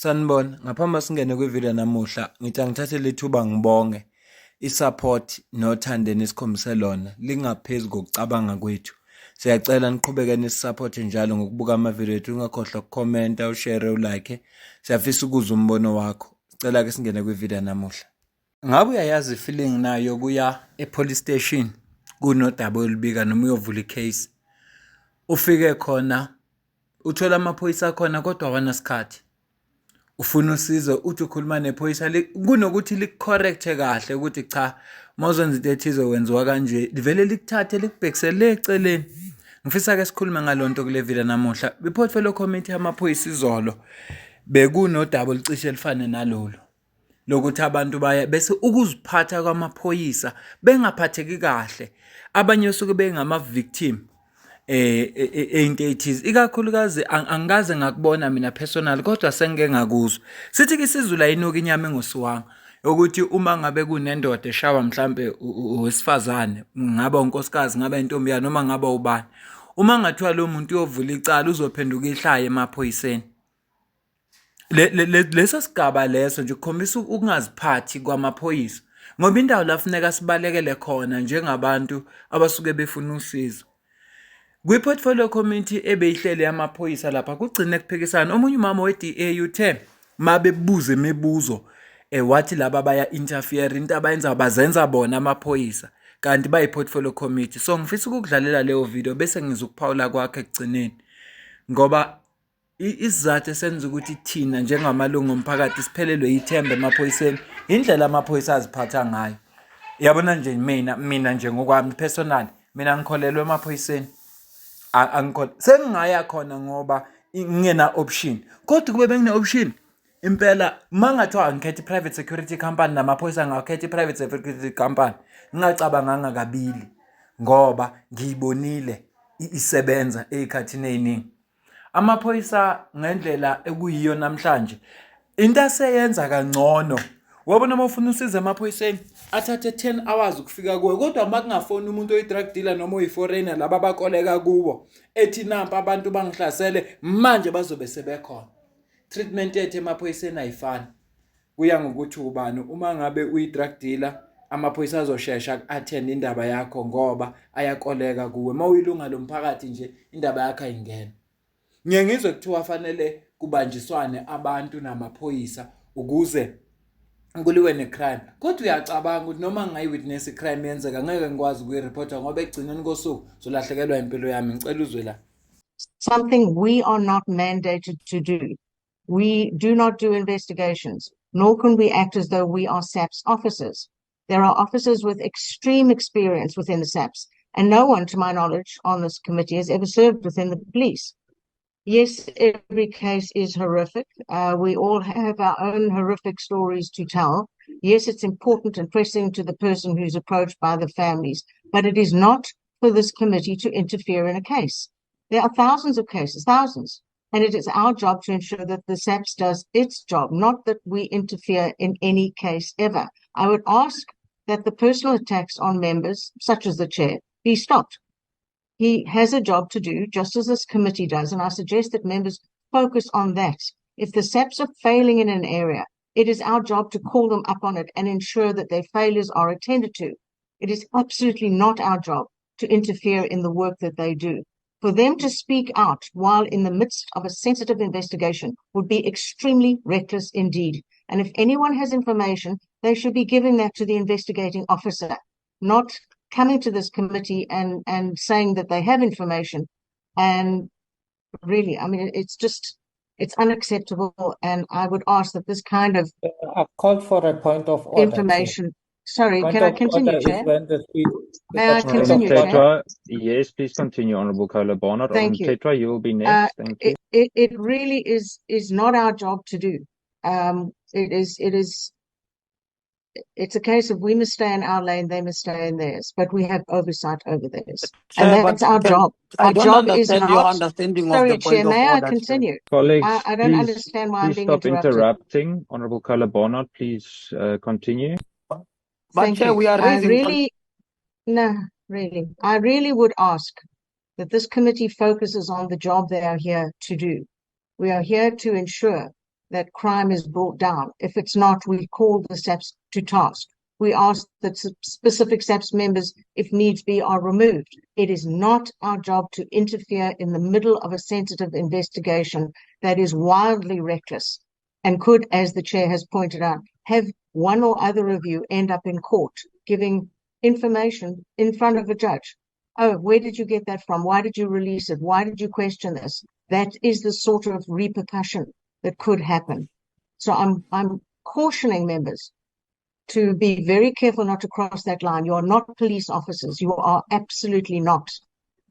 Sanibona, ngaphambi singene kwivideo namuhla, ngithi angithathe lethuba ngibonge i-support nothando enikhombise lona lingaphezu kokucabanga kwethu. Siyacela niqhubeke nisiphote njalo ngokubuka amavidiyo ethu, ungakhohlwa ukukhomenta, ushare, ulike. Siyafisa ukuzwa umbono wakho. Sicela ke singene kwivideo namuhla. Ngabe uyayazi i-feeling nayo kuya e-police station kunodaba olubika noma uyovula i-case. Ufike khona uthola amaphoyisa khona kodwa awanasikhathi. Ufuna usizo uthi ukhuluma nephoyisa kunokuthi licorrecte kahle ukuthi cha mawuzenza into ethize wenziwa kanje livele likuthathe likubhekisele eceleni. Ngifisa ke sikhulume ngalonto kule video namuhla. Iportfolio committee yamaphoyisa izolo bekunodaba olucishe lifane nalolu lokuthi abantu baya bese ukuziphatha kwamaphoyisa bengaphatheki kahle, abanye suke bengama victim into ethize, ikakhulukazi angikaze ngakubona mina personal kodwa sengike ngakuzwa. Sithi ke isizulu inuka inyama engosiwanga ukuthi uma ngabe kunendoda eshawa mhlambe owesifazane, ngaba unkosikazi, ngaba intombi noma ngaba ubani, uma ngathiwa lo muntu uyovula icala uzophenduka ihlaya emaphoyiseni. Leso sigaba leso nje kukhombisa ukungaziphathi kwamaphoyisa, ngoba indawo la funeka sibalekele khona njengabantu abasuke befuna usizo. Kwi-portfolio committee ebeyihlele yamaphoyisa lapha kugcine kuphikisana. Omunye umama we-DA uthe mabebuza imibuzo wathi laba baya interfere into abayenza bazenza bona amaphoyisa kanti bayi-portfolio committee. So ngifisa ukudlalela leyo video bese ngizokuphawula kwakhe ekugcineni, ngoba isizathu esenza ukuthi thina njengamalungu omphakathi siphelelwe ithemba emaphoyiseni indlela amaphoyisa aziphatha ngayo. Yabona nje mina nje ngokwami personal, mina ngikholelwa emaphoyiseni. Sengingaya khona ngoba ngingena option, kodwa kube bengine option impela mangathiwa ngikhetha i-private security company namaphoyisa ngakhetha i-private security company, ngingacabanganga kabili ngoba ngiyibonile isebenza ezikhathini eziningi. Amaphoyisa ngendlela ekuyiyo namhlanje into aseyenza kangcono. Wabona uma ufuna usiza emaphoyiseni athathe 10 hours ukufika kuwe, kodwa uma kungafoni umuntu oyi-drug dealer noma oyi-foreigner laba abakoleka kubo ethi nampa abantu bangihlasele manje bazobe sebekhona. Treatment yethu emaphoyiseni ayifani, kuya ngokuthi ubani. Uma ngabe uyi-drug dealer amaphoyisa azoshesha ku-attend indaba yakho ngoba ayakoleka kuwe. Uma uyilunga lomphakathi nje indaba yakho ayingena. Ngiye ngizwe kuthiwa fanele kubanjiswane abantu namaphoyisa ukuze kuliwe ne-crime, kodwa uyacabanga ukuthi noma ngingayitness i-crime yenzeka ngeke ngikwazi ukuyireporta ngoba ekugcineni kosuku zolahlekelwa impilo yami. Ngicela uzwe la. Something we are not mandated to do. We do not do investigations, nor can we act as though we are SAPS officers. There are officers with extreme experience within the SAPS, and no one, to my knowledge, on this committee has ever served within the police. Yes, every case is horrific. We all have our own horrific stories to tell. Yes, it's important and pressing to the person who's approached by the families, but it is not for this committee to interfere in a case. There are thousands of cases, thousands, and it is our job to ensure that the SAPS does its job, not that we interfere in any case ever. I would ask that the personal attacks on members, such as the chair, be stopped. He has a job to do, just as this committee does, and I suggest that members focus on that. If the SAPs are failing in an area, it is our job to call them up on it and ensure that their failures are attended to. It is absolutely not our job to interfere in the work that they do. For them to speak out while in the midst of a sensitive investigation would be extremely reckless indeed. And if anyone has information, they should be giving that to the investigating officer, not coming to this committee and saying that they have information. And really, I mean, it's unacceptable. And I would ask that this kind of I've called for a point of order. Information. Sorry, can I continue, Chair? May I continue, Chair? Yes, please continue, Honourable Carla Barnard. Thank you. Tetra, you will be next. Thank you. It really is not our job to do. It's a case of we must stay in our lane, they must stay in theirs, but we have oversight over theirs. And that's our job. Our job is not... your understanding Sorry, of the Chair, point may of I order, continue? Colleagues, I don't understand why I'm being stop interrupted. interrupting. Honourable Carla Barnard, please continue. But Thank Chair, you. we are raising... I really would ask that this committee focuses on the job they are here to do. We are here to ensure that crime is brought down. If it's not, we call the SAPS to task. We ask that specific SAPS members, if needs be, are removed. It is not our job to interfere in the middle of a sensitive investigation that is wildly reckless and could, as the chair has pointed out, have one or other of you end up in court giving information in front of a judge. Oh, where did you get that from? Why did you release it? Why did you question this? That is the sort of repercussion that could happen. So I'm cautioning members to be very careful not to cross that line. You are not police officers. You are absolutely not.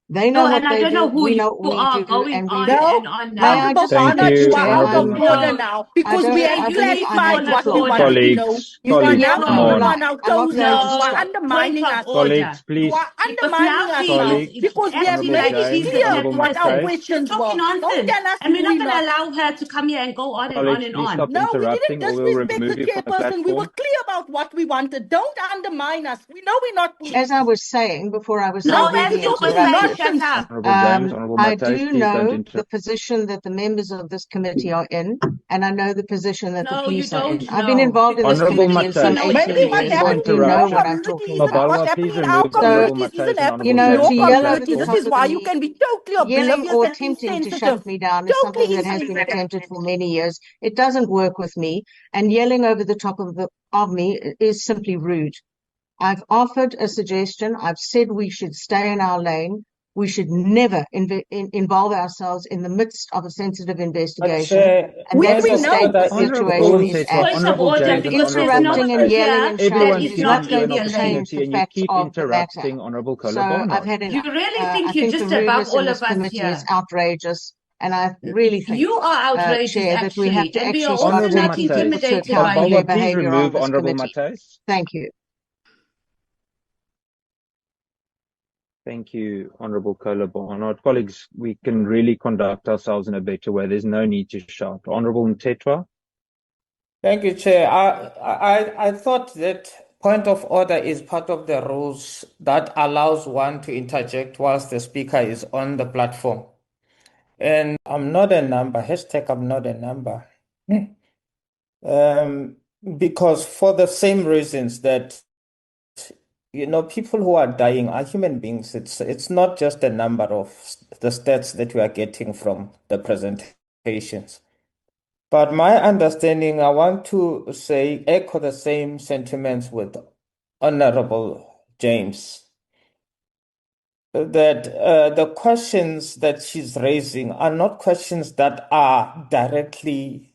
They know No, what and I they don't do. know who We you know what we are do, going and we on do. and on May I now. just Thank finish, you, Chair? out of Honourable order No, now I because don't. we Chair, have I you need believe to I have clarified follow the what the we floor. wanted order. to know. colleagues, You are colleagues, now come Will walking on. I? on our I'm not toes going now. to You are No, stop. point undermining of us. order. Colleagues, You please, are Because undermining now us she's now colleagues, because we have Honourable made acting like it she's James, the clear Honourable what our chairperson. Matthijs, She's questions talking were. Don't nonsense. tell us And we're not we're going to not. allow her to come here and go on and on colleagues, and please on. stop No, we didn't interrupting or we'll disrespect the remove you from the chairperson. We were platform. clear about what we wanted. Don't undermine us. We know we're not As police. I was saying before I was so No, Now you'll as be rudely you were talking saying, interrupted, shut nonsense. up. Honourable James, Honourable I Matthijs, do please don't know the interrupt. position that the members of this committee are in, and I know the position that the No, you police are in. don't I've been know. involved in this Because Honourable you committee in think you some know Matthijs, 18 Maybe everything. what's years, no so I happening do in know your what interruption. I'm community talking isn't about. what's Mabalwa, happening please in our remove So, Honourable communities Matthijs isn't and happening you Honourable in know, your to James. yell over community. the This top is of why you me, can be totally yelling oblivious or and attempting to insensitive. shut me down is something Totally that has been insensitive. attempted for many years. It doesn't work with me, and yelling over the top of me is simply rude. I've offered a suggestion. I've said we should stay in our lane. We should never involve ourselves in the midst of a sensitive investigation. And We that's the we state know. the Honourable situation is Tetwa, at. Point of Honourable order, James and because there's Honourable Interrupting and nobody Matthijs. yelling here and that shouting Everyone's is is not not giving you in going an to their lane. change opportunity the and you facts keep of the matter. interrupting Honourable So Kola I've Barnard. had You enough. really I think you're think the just above rudeness in all this of us committee is here. outrageous. And I really think, You are outrageous, Chair, that we have actually. to And we are actually start also Honourable not taking people to Matthijs. intimidated by account for their Mabalwa, you. please behavior on remove this Honourable committee. Matthijs. Thank you. Thank you, Honourable Kola Barnard. Colleagues, we can really conduct ourselves in a better way. There's no need to shout. Honourable Tetwa. Thank you, Chair. I thought that point of order is part of the rules that allows one to interject whilst the speaker is on the platform. And I'm not a number, hashtag I'm not a number. Because for the same reasons that, people who are dying are human beings. It's not just a number of the stats that we are getting from the presentations. But my understanding, I want to say, echo the same sentiments with Honorable James, that the questions that she's raising are not questions that are directly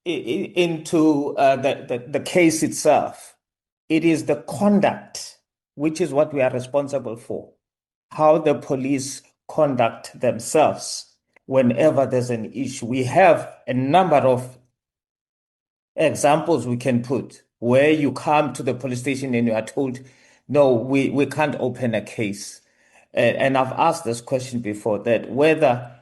into the case itself. It is the conduct, which is what we are responsible for, how the police conduct themselves whenever there's an issue. We have a number of examples we can put where you come to the police station and you are told, no, we can't open a case. And I've asked this question before, that whether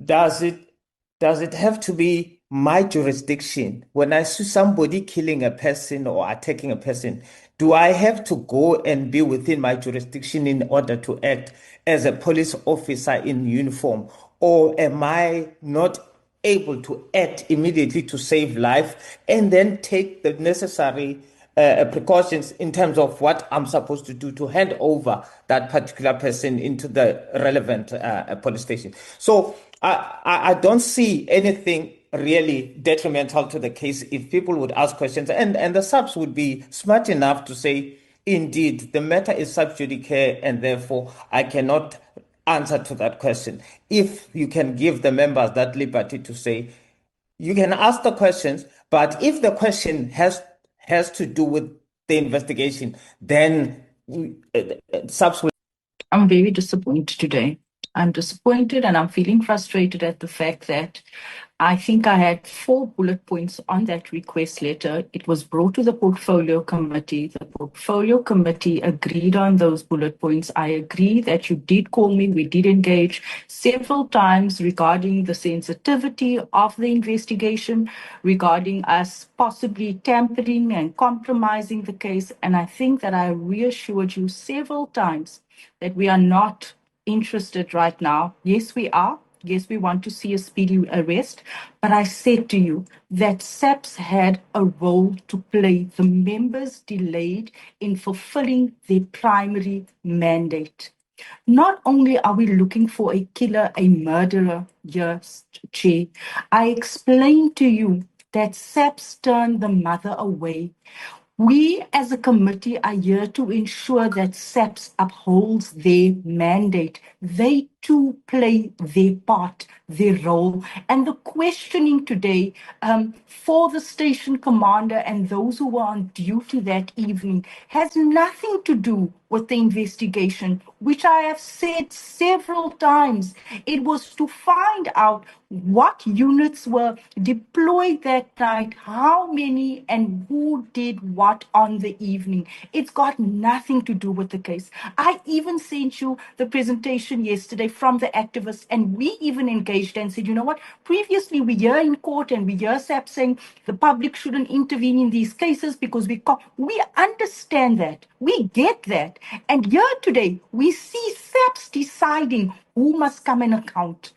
does it have to be my jurisdiction? When I see somebody killing a person or attacking a person, do I have to go and be within my jurisdiction in order to act as a police officer in uniform? Or am I not able to act immediately to save life and then take the necessary precautions in terms of what I'm supposed to do to hand over that particular person into the relevant police station? So I don't see anything really detrimental to the case if people would ask questions, and the subs would be smart enough to say, indeed, the matter is sub judice and therefore I cannot answer to that question. If you can give the members that liberty to say, you can ask the questions, but if the question has to do with the investigation, then subs will. I'm very disappointed today. I'm disappointed and I'm feeling frustrated at the fact that I think I had 4 bullet points on that request letter. It was brought to the portfolio committee. The portfolio committee agreed on those bullet points. I agree that you did call me. We did engage several times regarding the sensitivity of the investigation, regarding us possibly tampering and compromising the case. And I think that I reassured you several times that we are not interested right now. Yes, we are. yes, we want to see a speedy arrest, but I said to you that SAPS had a role to play. The members delayed in fulfilling their primary mandate. Not only are we looking for a killer, a murderer, yes, Chair, I explained to you that SAPS turned the mother away. We as a committee are here to ensure that SAPS upholds their mandate. They too play their part, their role. And the questioning today for the station commander and those who were on duty that evening has nothing to do with the investigation, which I have said several times. It was to find out what units were deployed that night, how many and who did what on the evening. It's got nothing to do with the case. I even sent you the presentation yesterday from the activists, and we even engaged and said, you know what, previously we hear in court and we hear SAP saying the public shouldn't intervene in these cases because we understand that. We get that. And here today, we see SAPs deciding who must come and account,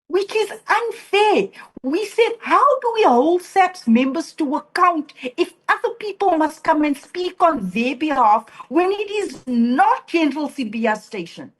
which is unfair. We said, how do we hold SAPS members to account if other people must come and speak on their behalf when it is not General Sibia's station?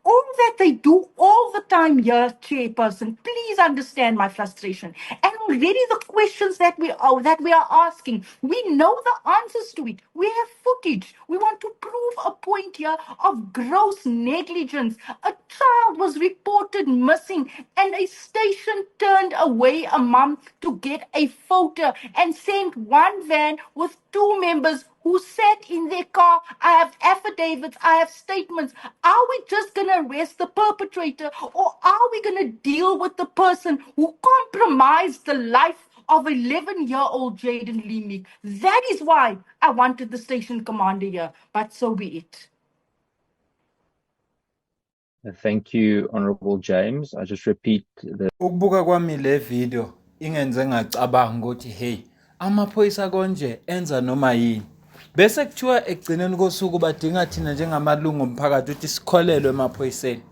All that they do all the time here, Chairperson, please understand my frustration. And already the questions that we are asking, we know the answers to it. We have footage. We want to prove a point here of gross negligence. A child was reported missing and a station turned away a mum to get a photo and sent one van with 2 members who sat in their car. I have affidavits, I have statements. Are we just going to arrest the perpetrator, or are we going to deal with the person who compromised the life of 11-year-old Jaden Leemik? That is why I wanted the station commander here, but so be it. Thank you, Honorable James. I just repeat the Ukubuka kwami le video ingenze ngacabanga ukuthi hey, amaphoyisa konje enza noma yini. Bese kuthiwa ekugcineni kosuku badinga thina njengamalungu omphakathi ukuthi sikholelwe emaphoyiseni.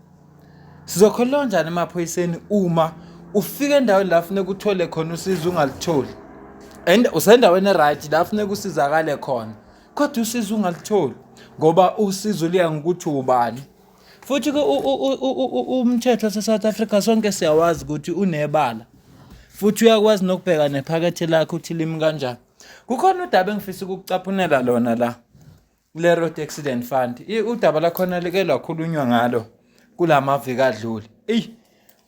Sizokholelwa njani emaphoyiseni uma ufika endaweni la funeka uthole khona usizo ungalitholi? And usendaweni right la funeka usizakale khona. Kodwa usizo ungalitholi ngoba usizo liya ngokuthi ubani. Futhi ke umthetho waseSouth Africa sonke siyawazi ukuthi unebala. Futhi uyakwazi nokubheka nephakethe lakho ukuthi limi kanjani. Kukhona udaba engifisa ukucaphunela lona la kule road accident fund. Udaba lakhona leke lakhulunywa ngalo kulamaviki adlule.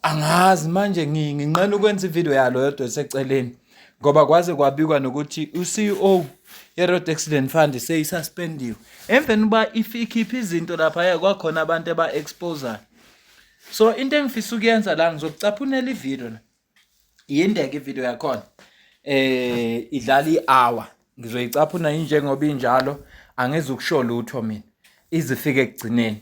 Angazi manje nginqena ukwenza ivideo yalo yodwa eseceleni ngoba kwaze kwabikwa nokuthi uCEO ye-road accident fund seyisuspendiwe. Emveni uba ikhipha izinto lapha kwakhona abantu aba-exposer. So into engifisa ukuyenza la ngizokucaphunela ivideo la. Yindeke ivideo yakhona. Idlala i-hour. Ngizoyicaphuna njengoba injalo, angeze ukusho lutho mina. Izifike ekugcineni.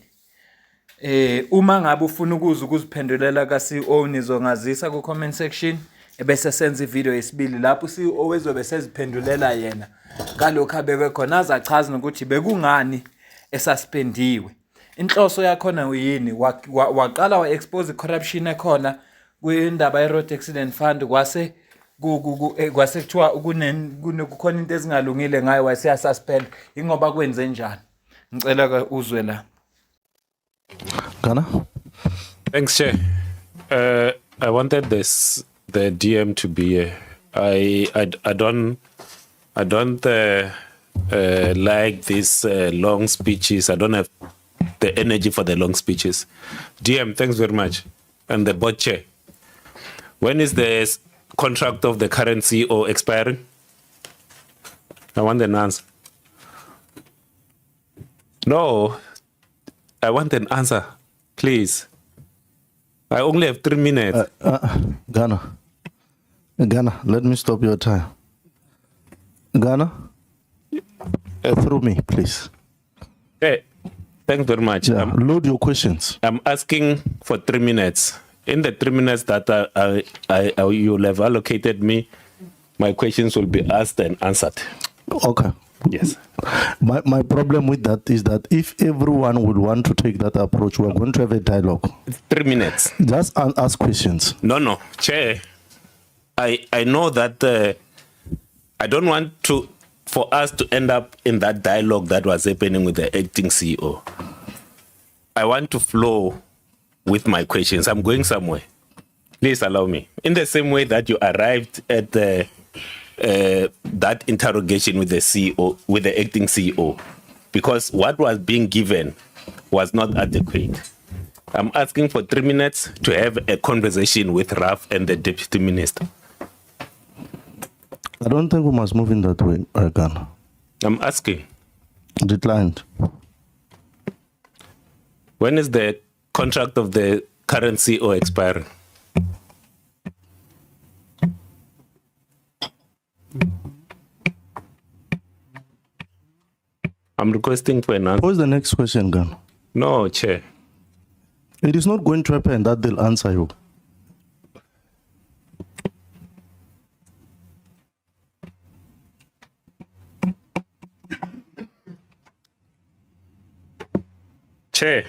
Uma ngabe ufuna ukuziphendulela ka-CEO nizongazisa ku comment section ebese senza ivideo yesibili lapho uCEO wezobe seziphendulela yena ngalokho abekwe khona azachaza ukuthi bekungani esuspendiwe. Inhloso yakhona uyini? Waqala wa-expose corruption ekhona kwindaba ye-road accident fund kwase kuthiwa kukhona into ezingalungile ngayo wayeseyasuspend. Ingoba kwenze njani? Ngicela uzwe la. Ghana? Thanks, Chair. I wanted the DM to be here. I don't like these long speeches. I don't have the energy for the long speeches. DM, thanks very much. And the board chair. When is the contract of the current CEO expiring? I want an answer. No, I want an answer, please. I only have 3 minutes. Ghana, let me stop your time. Ghana, through me, please. Hey, thanks very much. Yeah, load your questions. I'm asking for 3 minutes. In the 3 minutes that you'll have allocated me, my questions will be asked and answered. Okay. Yes. My problem with that is that if everyone would want to take that approach, we're going to have a dialogue. 3 minutes. Just ask questions. No, Chair. I know that I don't want for us to end up in that dialogue that was happening with the acting CEO. I want to flow with my questions. I'm going somewhere. Please allow me. In the same way that you arrived at that interrogation with the CEO, with the acting CEO, because what was being given was not adequate. I'm asking for 3 minutes to have a conversation with Raf and the Deputy Minister. I don't think we must move in that way, Ghana. I'm asking. Declined. When is the contract of the current CEO expiring? I'm requesting for an answer. What's the next question, Ghana? No, Chair. It is not going to happen that they'll answer you. Chair.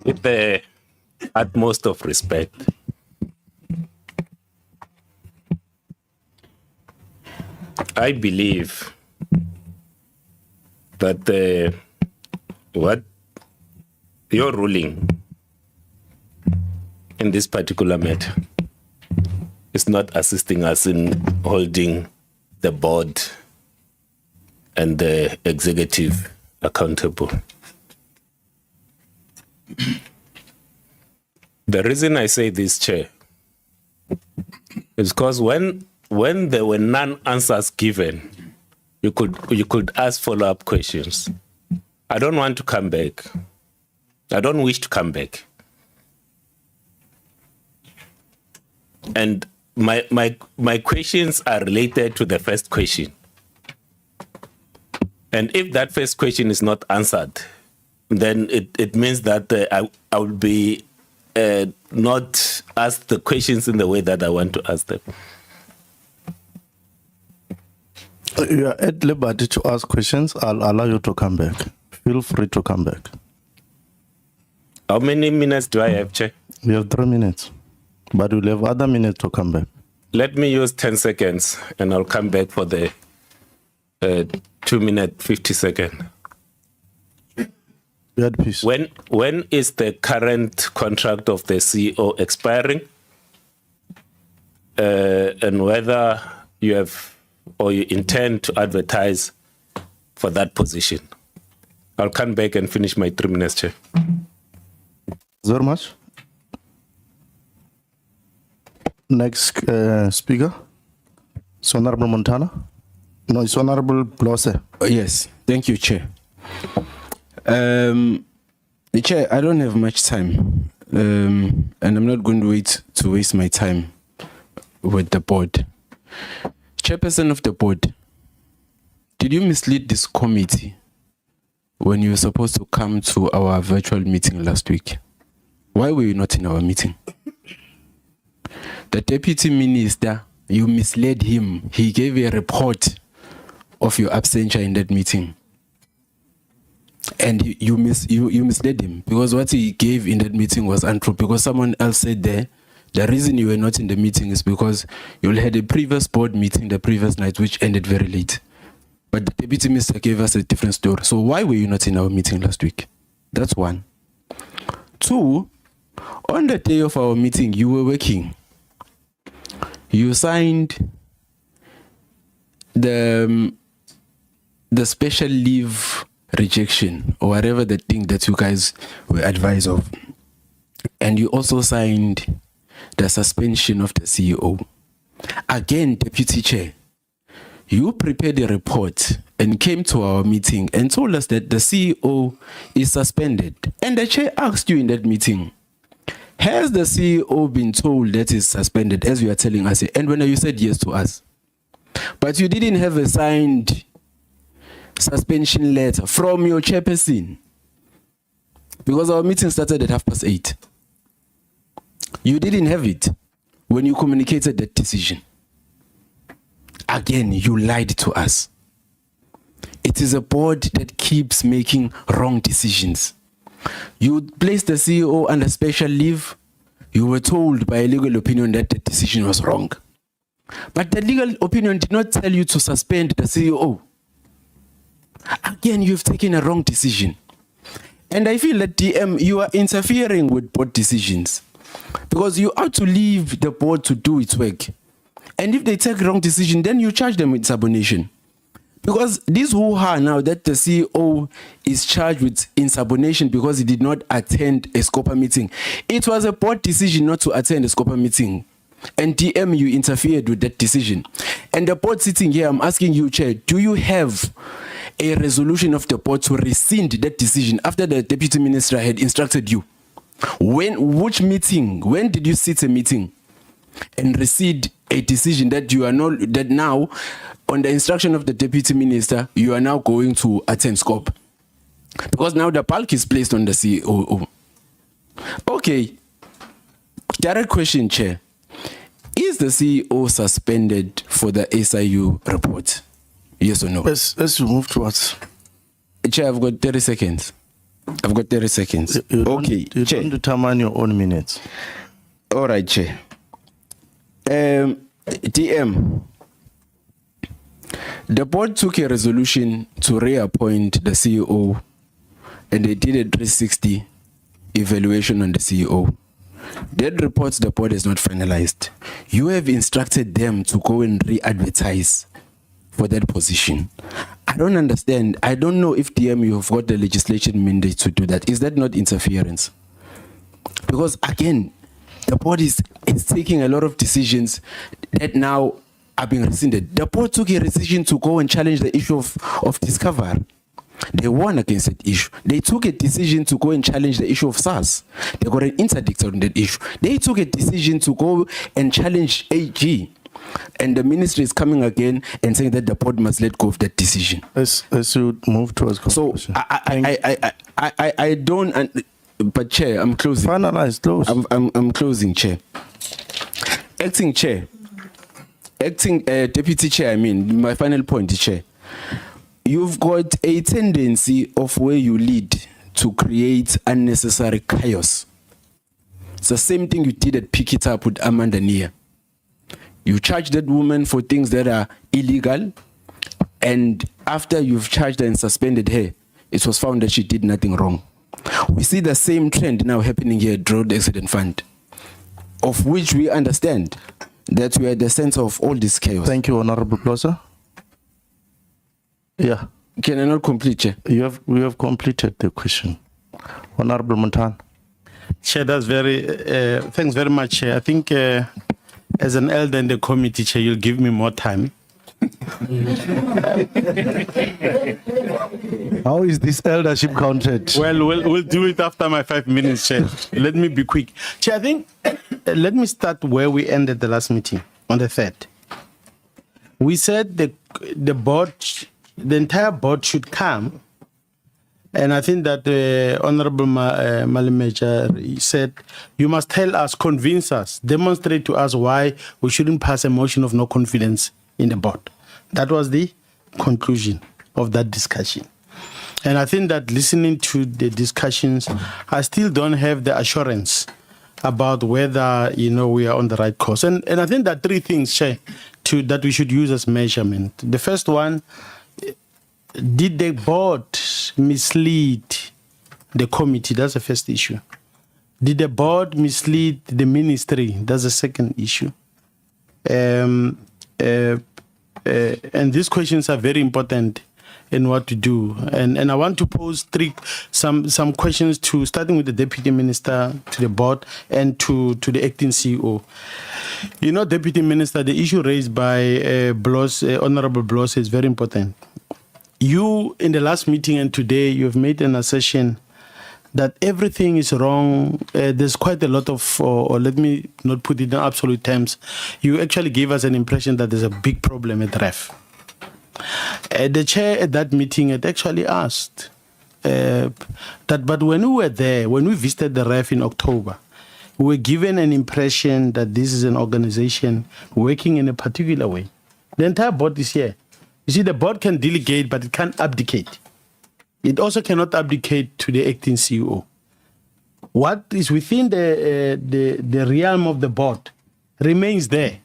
With the utmost of respect, I believe that what your ruling in this particular matter is not assisting us in holding the board and the executive accountable. The reason I say this, Chair, is because when there were none answers given, you could ask follow-up questions. I don't want to come back. I don't wish to come back. And my questions are related to the first question. And if that first question is not answered, then it means that I will be not asked the questions in the way that I want to ask them. You are at liberty to ask questions. I'll allow you to come back. Feel free to come back. How many minutes do I have, Chair? We have 3 minutes, but we'll have other minutes to come back. Let me use 10 seconds and I'll come back for the 2 minute 50 second. Peace. When is the current contract of the CEO expiring? And whether you have or you intend to advertise for that position. I'll come back and finish my 3 minutes, Chair. Very much. Next speaker, it's Honorable Montana. No, it's Honorable Blose. Yes, thank you, Chair. Chair, I don't have much time, and I'm not going to waste my time with the board. Chairperson of the board, did you mislead this committee when you were supposed to come to our virtual meeting last week? Why were you not in our meeting? The deputy minister, you misled him. He gave a report of your absentia in that meeting. And you misled him because what he gave in that meeting was untrue, because someone else said there, the reason you were not in the meeting is because you had a previous board meeting the previous night, which ended very late. But the deputy minister gave us a different story. So why were you not in our meeting last week? That's one. Two, on the day of our meeting, you were working. You signed the special leave rejection or whatever the thing that you guys were advised of. And you also signed the suspension of the CEO. Again, Deputy Chair, you prepared a report and came to our meeting and told us that the CEO is suspended. And the chair asked you in that meeting, has the CEO been told that he's suspended, as you are telling us? And when you said yes to us, but you didn't have a signed suspension letter from your chairperson, because our meeting started at 8:30. You didn't have it. when you communicated that decision. Again, you lied to us. It is a board that keeps making wrong decisions. You placed the CEO under special leave. You were told by a legal opinion that the decision was wrong. But the legal opinion did not tell you to suspend the CEO. Again, you've taken a wrong decision. And I feel that DM, you are interfering with board decisions because you ought to leave the board to do its work. And if they take wrong decision, then you charge them with insubordination. Because this hoo-ha now that the CEO is charged with insubordination because he did not attend a SCOPA meeting. It was a board decision not to attend a SCOPA meeting. And DM, you interfered with that decision. And the board sitting here, I'm asking you, Chair, do you have a resolution of the board to rescind that decision after the Deputy Minister had instructed you? Which meeting? When did you sit a meeting and rescind a decision that you are not, that now, on the instruction of the Deputy Minister, you are now going to attend SCOP? Because now the bulk is placed on the CEO. Okay. Direct question, Chair. Is the CEO suspended for the SIU report? Yes or no? Let's move towards. Chair, I've got 30 seconds. Okay, You Chair. don't determine your own minutes. All right, Chair. DM. The board took a resolution to reappoint the CEO, and they did a 360 evaluation on the CEO. That report the board is not finalized. You have instructed them to go and re-advertise for that position. I don't understand. I don't know if DM, you have got the legislation mandate to do that. Is that not interference? Because again, the board is taking a lot of decisions that now are being rescinded. The board took a decision to go and challenge the issue of Discover. They won against that issue. They took a decision to go and challenge the issue of SARS. They got an interdict on that issue. They took a decision to go and challenge AG. And the ministry is coming again and saying that the board must let go of that decision. As you move towards so I don't. But Chair, I'm closing. Finalize, close. I'm closing, Chair. Acting Deputy Chair. I mean, my final point, Chair. You've got a tendency of where you lead to create unnecessary chaos. It's the same thing you did at Pick It Up with Amanda Nia. You charge that woman for things that are illegal, and after you've charged her and suspended her, it was found that she did nothing wrong. We see the same trend now happening here at Road Accident Fund, of which we understand that we are at the center of all this chaos. Thank you, Honorable Closer. Yeah. Can I not complete, Chair? We have completed the question. Honorable Montan. Chair, that's very, thanks very much, Chair. I think as an elder in the committee, Chair, you'll give me more time. How is this eldership counted? Well, we'll do it after my 5 minutes, Chair. Let me be quick. Chair, I think, let me start where we ended the last meeting, on the 3rd. We said the board, the entire board should come, and I think that the Honorable Malimeja said, you must tell us, convince us, demonstrate to us why we shouldn't pass a motion of no confidence in the board. That was the conclusion of that discussion. And I think that listening to the discussions, I still don't have the assurance about whether, we are on the right course. And I think that 3 things, Chair, that we should use as measurement. The first one, did the board mislead the committee? That's the first issue. Did the board mislead the ministry? That's the second issue. And these questions are very important in what to do. And I want to pose some questions starting with the Deputy Minister, to the board, and to the acting CEO. Deputy Minister, the issue raised by Honorable Bloss is very important. You, in the last meeting and today, you have made an assertion that everything is wrong. There's quite a lot of, or let me not put it in absolute terms, you actually gave us an impression that there's a big problem at REF. The chair at that meeting had actually asked but when we were there, when we visited the REF in October, we were given an impression that this is an organization working in a particular way. The entire board is here. You see, the board can delegate, but it can't abdicate. It also cannot abdicate to the acting CEO. What is within the realm of the board remains there.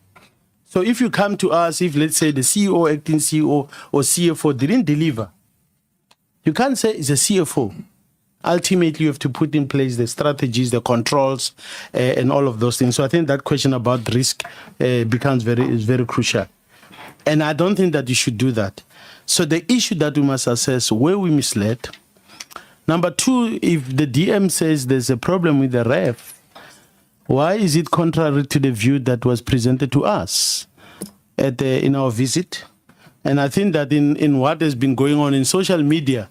So if you come to us, if let's say the CEO, acting CEO, or CFO didn't deliver, you can't say it's a CFO. Ultimately, you have to put in place the strategies, the controls, and all of those things. So I think that question about risk becomes very crucial. And I don't think that you should do that. So the issue that we must assess where we misled. Number two, if the DM says there's a problem with the ref, why is it contrary to the view that was presented to us in our visit? And I think that in what has been going on in social media,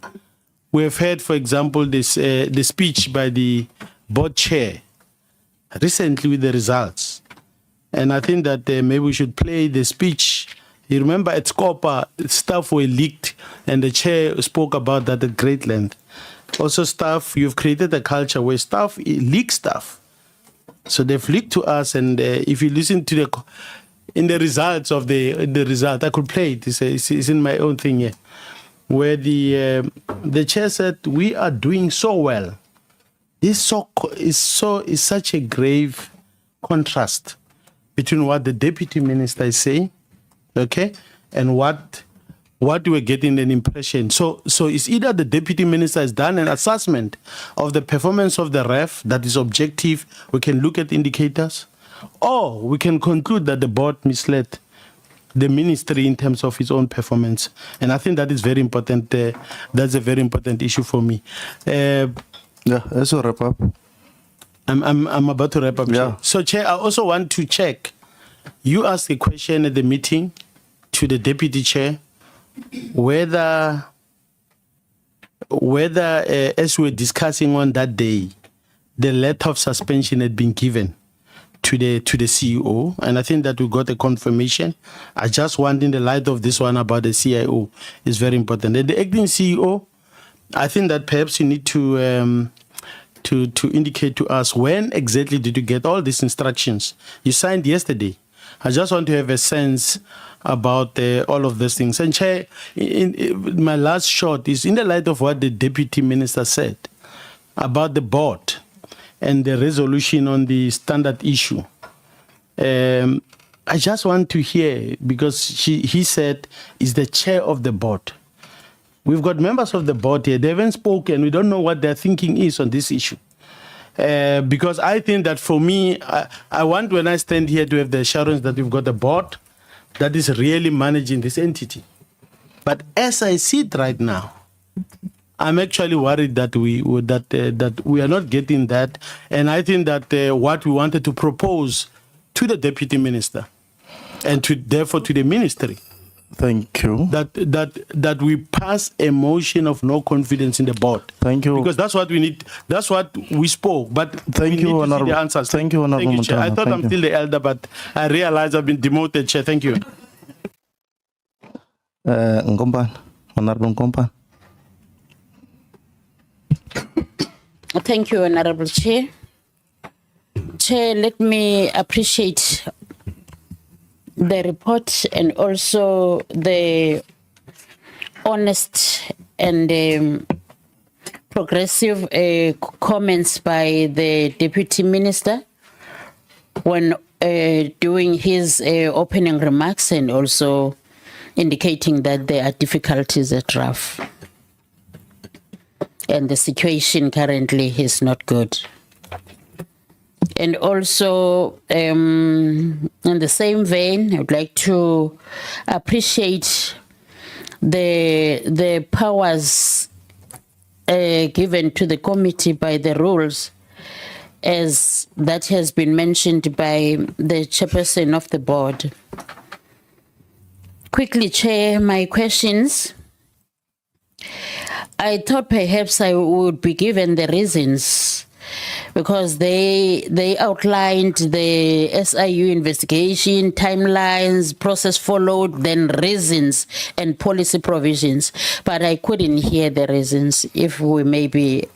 we have heard, for example, the speech by the board chair recently with the results. And I think that maybe we should play the speech. You remember at Scopa, stuff were leaked, and the chair spoke about that at great length. Also, staff, you've created a culture where staff leak stuff. So they've leaked to us, and if you listen to the results of the result, I could play it. It's in my own thing here, where the chair said, "We are doing so well." This is such a grave contrast between what the deputy minister is saying, okay, and what we were getting an impression. So it's either the deputy minister has done an assessment of the performance of the ref that is objective, we can look at indicators, or we can conclude that the board misled the ministry in terms of its own performance. And I think that is very important. That's a very important issue for me. Yeah, that's a wrap up. I'm about to wrap up. Yeah. Chair. So, Chair, I also want to check. You asked a question at the meeting to the deputy chair whether as we were discussing on that day, the letter of suspension had been given to the CEO, and I think that we got a confirmation. I just want, in the light of this one about the CIO, is very important. And the acting CEO, I think that perhaps you need to indicate to us when exactly did you get all these instructions. You signed yesterday. I just want to have a sense about all of these things. And Chair, in my last shot is in the light of what the deputy minister said about the board and the resolution on the standard issue. I just want to hear, because he said is the chair of the board. We've got members of the board here. They haven't spoken. We don't know what their thinking is on this issue. Because I think that for me, I want, when I stand here, to have the assurance that we've got a board that is really managing this entity. But as I see it right now, I'm actually worried that we are not getting that. And I think that what we wanted to propose to the deputy minister and therefore to the ministry, thank you, that we pass a motion of no confidence in the board. Thank you. Because that's what we need. That's what we spoke. But thank you, Honorable. The answers. Thank you, Honorable. Chair. I thought I'm still the elder, but I realized I've been demoted, Chair. Thank you. Ngomban, Honorable Ngomban. Thank you, Honorable Chair. Chair, let me appreciate the report and also the honest and progressive comments by the Deputy Minister when doing his opening remarks, and also indicating that there are difficulties at RAF. And the situation currently is not good. And also, in the same vein, I would like to appreciate the powers given to the committee by the rules, as that has been mentioned by the chairperson of the board. Quickly, Chair, my questions. I thought perhaps I would be given the reasons, because they outlined the SIU investigation, timelines, process followed, then reasons and policy provisions. But I couldn't hear the reasons, if we may be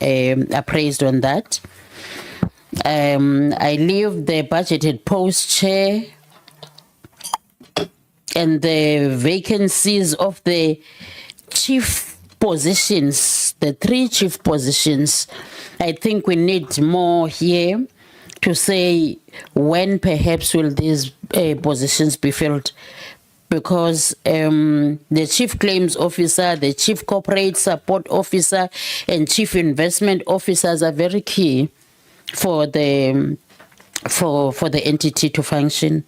appraised on that. I leave the budgeted post chair and the vacancies of the chief positions, the 3 chief positions. I think we need more here to say when perhaps will these positions be filled, because the chief claims officer, the chief corporate support officer, and chief investment officers are very key for the entity to function.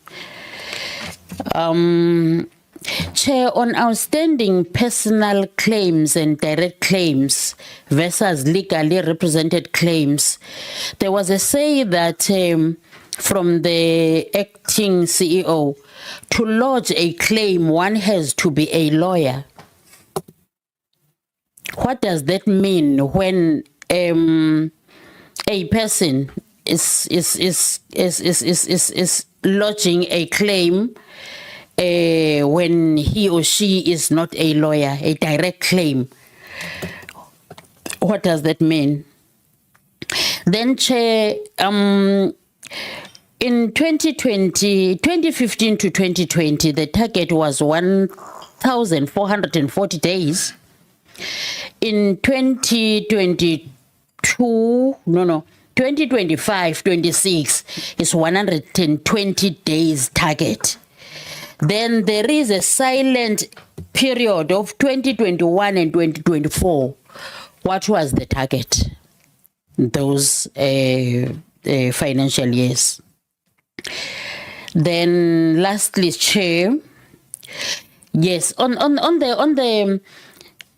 Chair, on outstanding personal claims and direct claims versus legally represented claims, there was a say that from the acting CEO, to lodge a claim, one has to be a lawyer. What does that mean when a person is lodging a claim when he or she is not a lawyer, a direct claim? What does that mean? Then, Chair, in 2015 to 2020, the target was 1,440 days. In 2025-26 is 120 days target. Then there is a silent period of 2021 and 2024. What was the target? Those financial years. Then lastly, Chair, yes, on the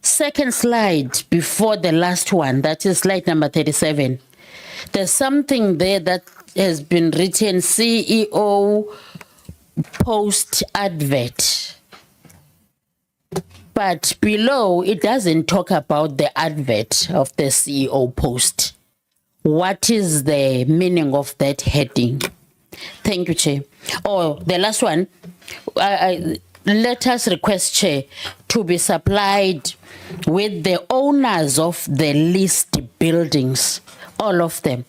second slide before the last one, that is slide number 37, there's something there that has been written, CEO post advert, but below it doesn't talk about the advert of the CEO post. What is the meaning of that heading? Thank you, Chair. Oh, the last one, let us request, Chair, to be supplied with the owners of the leased buildings, all of them,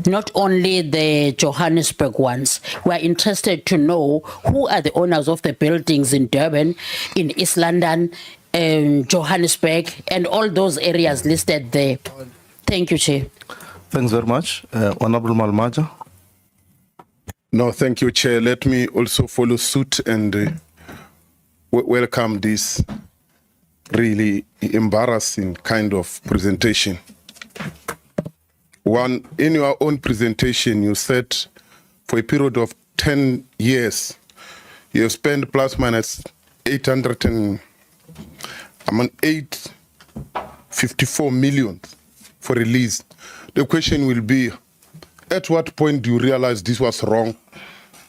not only the Johannesburg ones. We are interested to know who are the owners of the buildings in Durban, in East London, Johannesburg, and all those areas listed there. Thank you, Chair. Thanks very much. Honorable Malmaja. No, thank you, Chair. Let me also follow suit and welcome this really embarrassing kind of presentation. One, in your own presentation, you said for a period of 10 years, you have spent plus minus 854 million for release. The question will be, at what point do you realize this was wrong?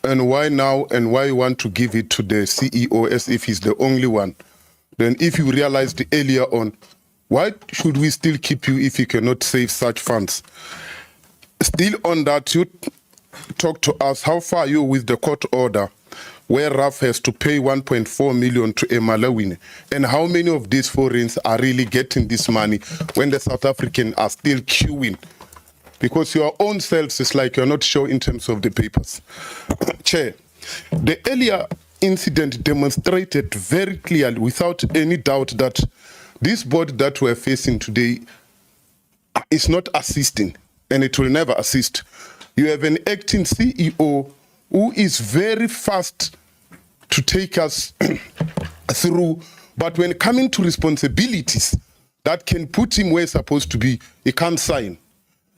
And why now, and why you want to give it to the CEO as if he's the only one? Then if you realized earlier on, why should we still keep you if you cannot save such funds? Still on that, you talk to us, how far are you with the court order where RAF has to pay 1.4 million to a Malawian? And how many of these foreigners are really getting this money when the South Africans are still queuing? Because your own selves is like you're not sure in terms of the papers. Chair, the earlier incident demonstrated very clearly, without any doubt, that this board that we're facing today is not assisting, and it will never assist. You have an acting CEO who is very fast to take us through, but when coming to responsibilities that can put him where he's supposed to be, he can't sign.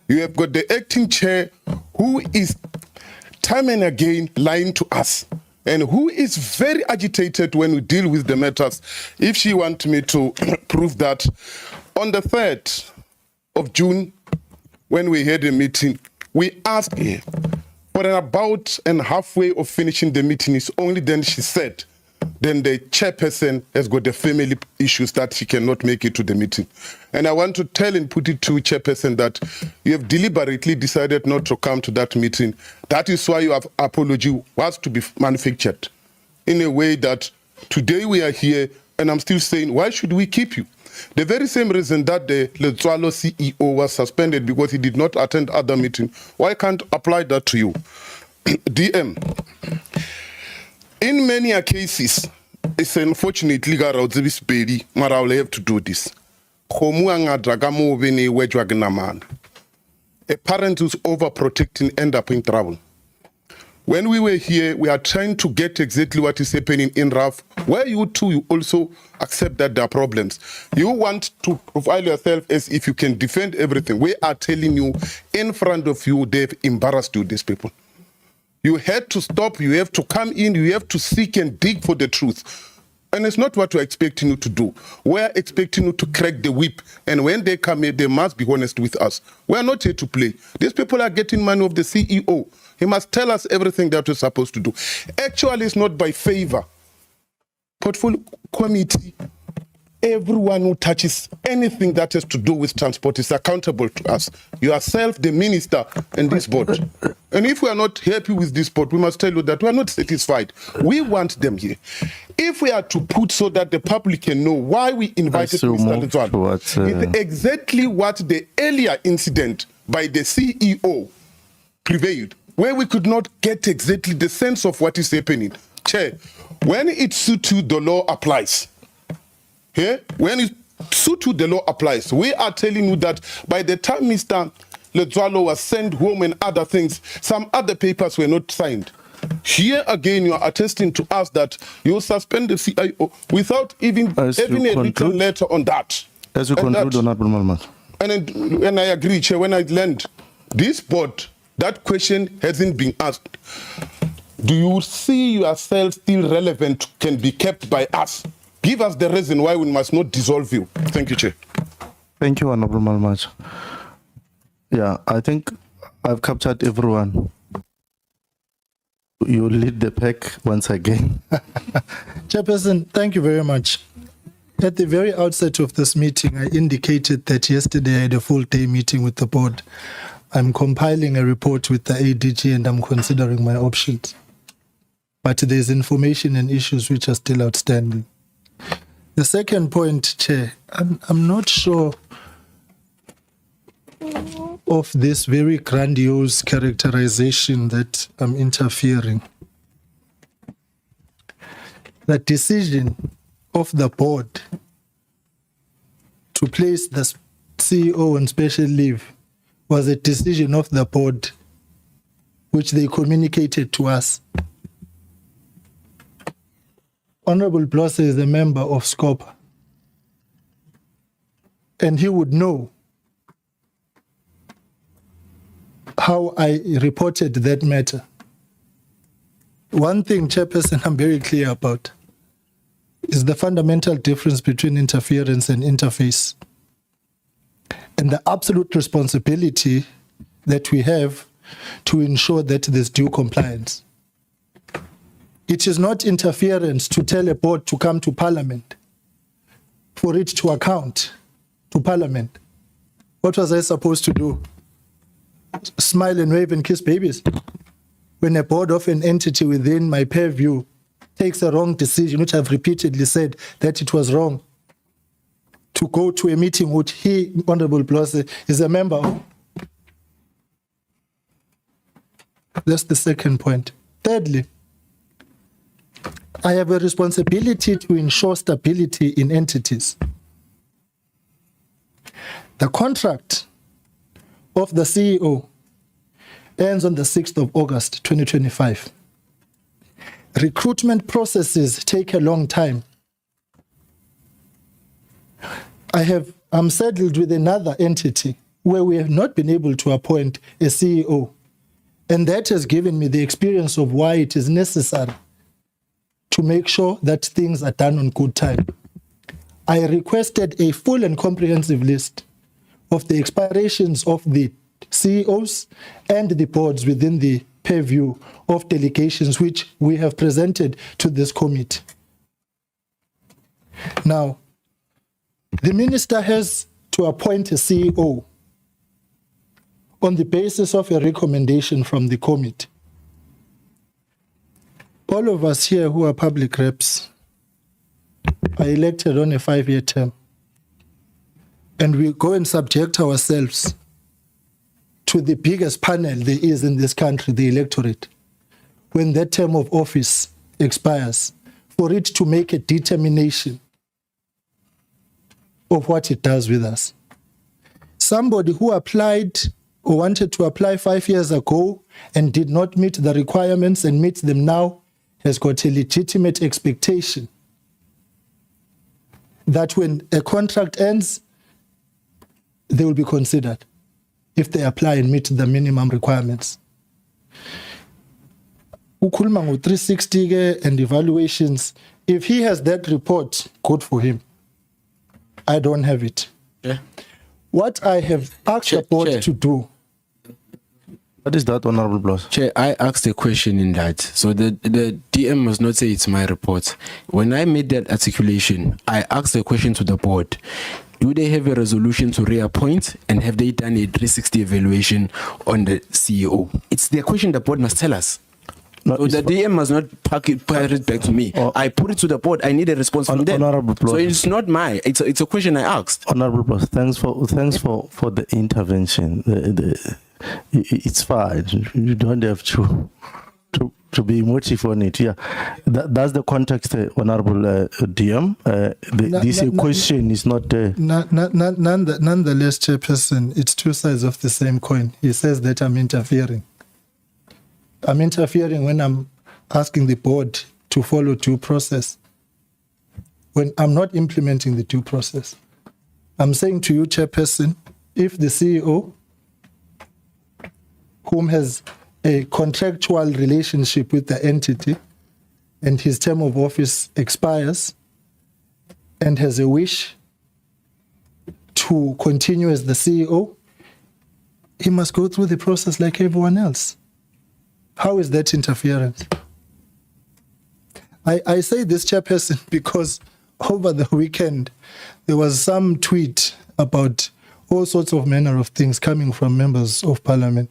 You have got the acting chair who is time and again lying to us, and who is very agitated when we deal with the matters. If she wants me to prove that, on the 3rd of June, when we had a meeting, we asked her for about and halfway of finishing the meeting. It's only then she said, then the chairperson has got the family issues that she cannot make it to the meeting. And I want to tell and put it to chairperson that you have deliberately decided not to come to that meeting. That is why your apology was to be manufactured in a way that today we are here, and I'm still saying, why should we keep you? The very same reason that the Letswalo CEO was suspended because he did not attend other meeting. Why can't apply that to you? DM. In many cases, it's unfortunately but I will have to do this. A parent who's overprotecting end up in trouble. When we were here, we are trying to get exactly what is happening in RAF, where you too, you also accept that there are problems. You want to profile yourself as if you can defend everything. We are telling you, in front of you, they've embarrassed you, these people. You had to stop, you have to come in, you have to seek and dig for the truth. And it's not what we're expecting you to do. We're expecting you to crack the whip. And when they come here, they must be honest with us. We're not here to play. These people are getting money of the CEO. He must tell us everything that we're supposed to do. Actually, it's not by favor. Portfolio committee, everyone who touches anything that has to do with transport is accountable to us. Yourself, the minister, and this board. And if we are not happy with this board, we must tell you that we are not satisfied. We want them here. If we are to put so that the public can know why we invited Mr. Letswalo, it's exactly what the earlier incident by the CEO prevailed, where we could not get exactly the sense of what is happening. Chair, when it suits you, the law applies. Here, when it suits you, the law applies. We are telling you that by the time Mr. Letswalo was sent home and other things, some other papers were not signed. Here again, you are attesting to us that you suspend the CIO without even having a written letter on that. As you conclude, Honorable Malmat. And I agree, Chair, when I land this board, that question hasn't been asked. Do you see yourself still relevant, can be kept by us? Give us the reason why we must not dissolve you. Thank you, Chair. Thank you, Honorable Malmat. Yeah, I think I've captured everyone. You lead the pack once again. Chairperson, thank you very much. At the very outset of this meeting, I indicated that yesterday I had a full-day meeting with the board. I'm compiling a report with the ADG and I'm considering my options. But there's information and issues which are still outstanding. The second point, Chair, I'm not sure of this very grandiose characterization that I'm interfering. The decision of the board to place the CEO on special leave was a decision of the board which they communicated to us. Honorable Blosse is a member of SCOPA, and he would know how I reported that matter. One thing, Chairperson, I'm very clear about is the fundamental difference between interference and interface, and the absolute responsibility that we have to ensure that there's due compliance. It is not interference to tell a board to come to Parliament for it to account to Parliament. What was I supposed to do? Smile and wave and kiss babies? When a board of an entity within my purview takes a wrong decision, which I've repeatedly said that it was wrong, to go to a meeting which he, Honorable Blosse, is a member of. That's the second point. Thirdly, I have a responsibility to ensure stability in entities. The contract of the CEO ends on the 6th of August, 2025. Recruitment processes take a long time. I'm saddled with another entity where we have not been able to appoint a CEO. And that has given me the experience of why it is necessary to make sure that things are done on good time. I requested a full and comprehensive list of the expirations of the CEOs and the boards within the purview of delegations which we have presented to this committee. Now, the minister has to appoint a CEO on the basis of a recommendation from the committee. All of us here who are public reps are elected on a 5-year term. and we go and subject ourselves to the biggest panel there is in this country, the electorate, when that term of office expires, for it to make a determination of what it does with us. Somebody who applied or wanted to apply 5 years ago and did not meet the requirements and meets them now has got a legitimate expectation that when a contract ends, they will be considered if they apply and meet the minimum requirements. Ukhuluma ngo 360 ke and evaluations. If he has that report, good for him. I don't have it. Yeah. What I have asked the board Chair. to do. What is that, Honorable Bloss? Chair, I asked a question in that. So the DM must not say it's my report. When I made that articulation, I asked a question to the board. Do they have a resolution to reappoint, and have they done a 360 evaluation on the CEO? It's their question the board must tell us. No, So the DM must not pack it back to me. I put it to the board. I need a response from them. Honorable Bloss. So it's not my. It's a question I asked. Honorable Bloss, thanks for the intervention. It's fine. You don't have to be emotive on it. Yeah, that's the context, Honorable DM. This question is not. Nonetheless, Chairperson, it's two sides of the same coin. He says that I'm interfering. I'm interfering when I'm asking the board to follow due process, when I'm not implementing the due process. I'm saying to you, Chairperson, if the CEO, whom has a contractual relationship with the entity and his term of office expires and has a wish to continue as the CEO, he must go through the process like everyone else. How is that interference? I say this, Chairperson, because over the weekend there was some tweet about all sorts of manner of things coming from members of parliament.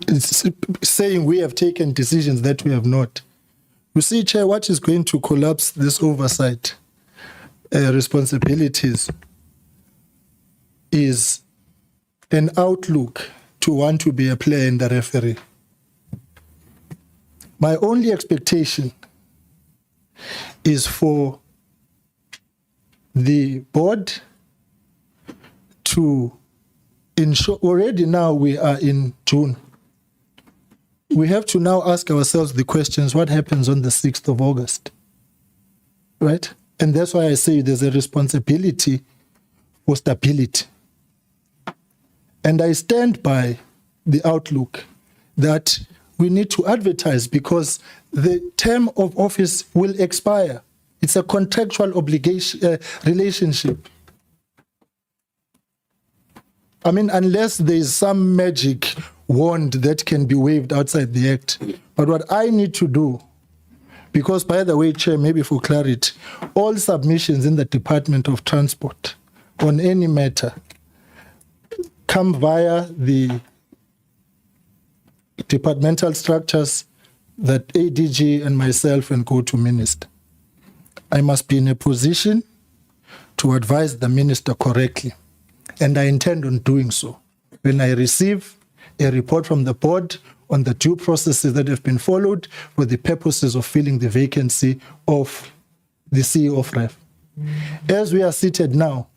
It's saying we have taken decisions that we have not. You see, Chair, what is going to collapse this oversight responsibilities is an outlook to want to be a player in the referee. My only expectation is for the board to ensure, already now we are in June. We have to now ask ourselves the questions, what happens on the 6th of August? Right? And that's why I say there's a responsibility for stability. And I stand by the outlook that we need to advertise because the term of office will expire. It's a contractual obligation relationship. I mean, unless there's some magic wand that can be waved outside the act. But what I need to do, because by the way, Chair, maybe for clarity, all submissions in the Department of Transport on any matter come via the departmental structures that ADG and myself and go to Minister. I must be in a position to advise the Minister correctly, and I intend on doing so. When I receive a report from the board on the due processes that have been followed for the purposes of filling the vacancy of the CEO of REF. As we are seated now,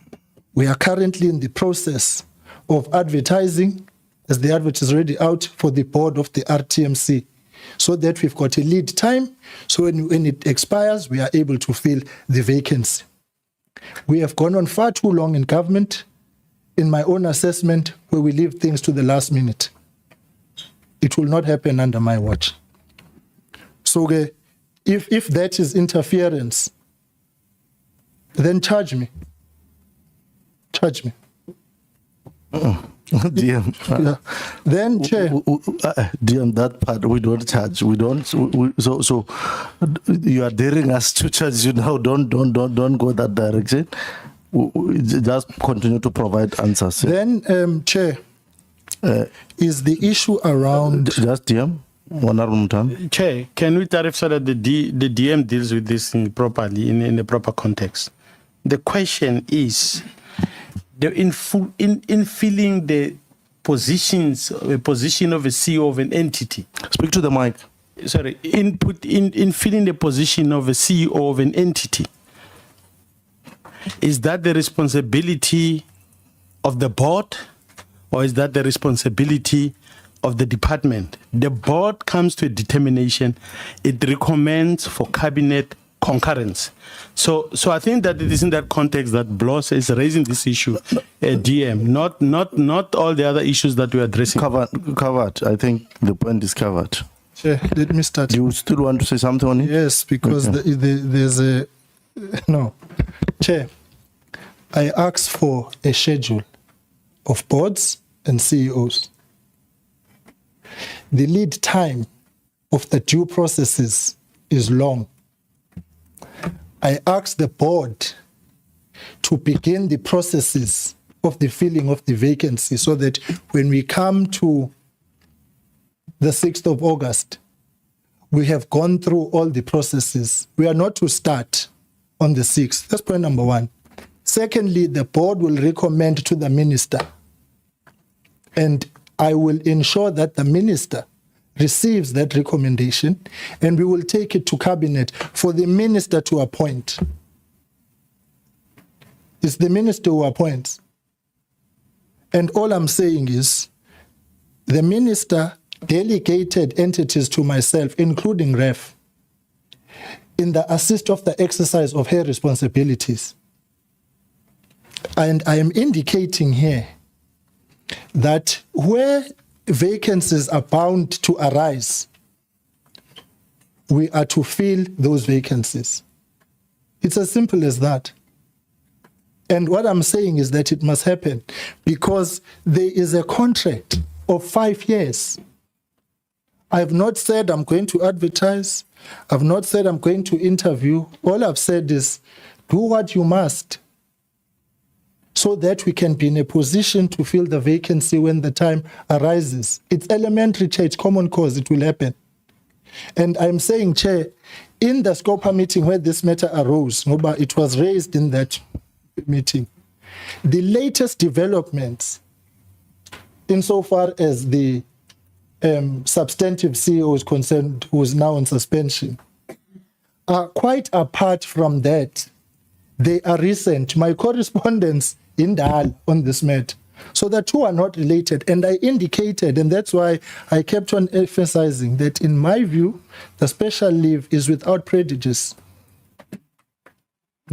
we are currently in the process of advertising, as the advert is already out, for the board of the RTMC, so that we've got a lead time, so when it expires, we are able to fill the vacancy. We have gone on far too long in government, in my own assessment, where we leave things to the last minute. It will not happen under my watch. So if that is interference, then charge me. Charge me. DM. Yeah. Then, Chair. DM, that part we don't charge. We don't. So you are daring us to charge you now. Don't go that direction. Just continue to provide answers. Then, Chair, is the issue around... Just DM, Honorable Mutan. Chair, can we tariff so that the DM deals with this properly, in the proper context? The question is, in filling the position of a CEO of an entity. Speak to the mic. Sorry, in filling the position of a CEO of an entity. Is that the responsibility of the board, or is that the responsibility of the department? The board comes to a determination. It recommends for cabinet concurrence. So I think that it is in that context that Bloss is raising this issue, DM, not all the other issues that we're addressing. Covered. I think the point is covered. Chair, let me start. Do you still want to say something on it? Yes, because Okay. there's a no. Chair, I asked for a schedule of boards and CEOs. The lead time of the due processes is long. I asked the board to begin the processes of the filling of the vacancy so that when we come to the 6th of August, we have gone through all the processes. We are not to start on the 6th. That's point number one. Secondly, the board will recommend to the minister, and I will ensure that the minister receives that recommendation, and we will take it to cabinet for the minister to appoint. It's the minister who appoints. And all I'm saying is the minister delegated entities to myself, including REF, in the assist of the exercise of her responsibilities. And I am indicating here that where vacancies are bound to arise, we are to fill those vacancies. It's as simple as that. And what I'm saying is that it must happen because there is a contract of 5 years. I've not said I'm going to advertise. I've not said I'm going to interview. All I've said is do what you must so that we can be in a position to fill the vacancy when the time arises. It's elementary, Chair, it's common cause, it will happen. And I'm saying, Chair, in the SCOPA meeting where this matter arose, it was raised in that meeting, the latest developments insofar as the substantive CEO is concerned, who is now on suspension, are quite apart from that. They are recent. My correspondence in Dal on this matter. So the two are not related. And I indicated, and that's why I kept on emphasizing that in my view, the special leave is without prejudice.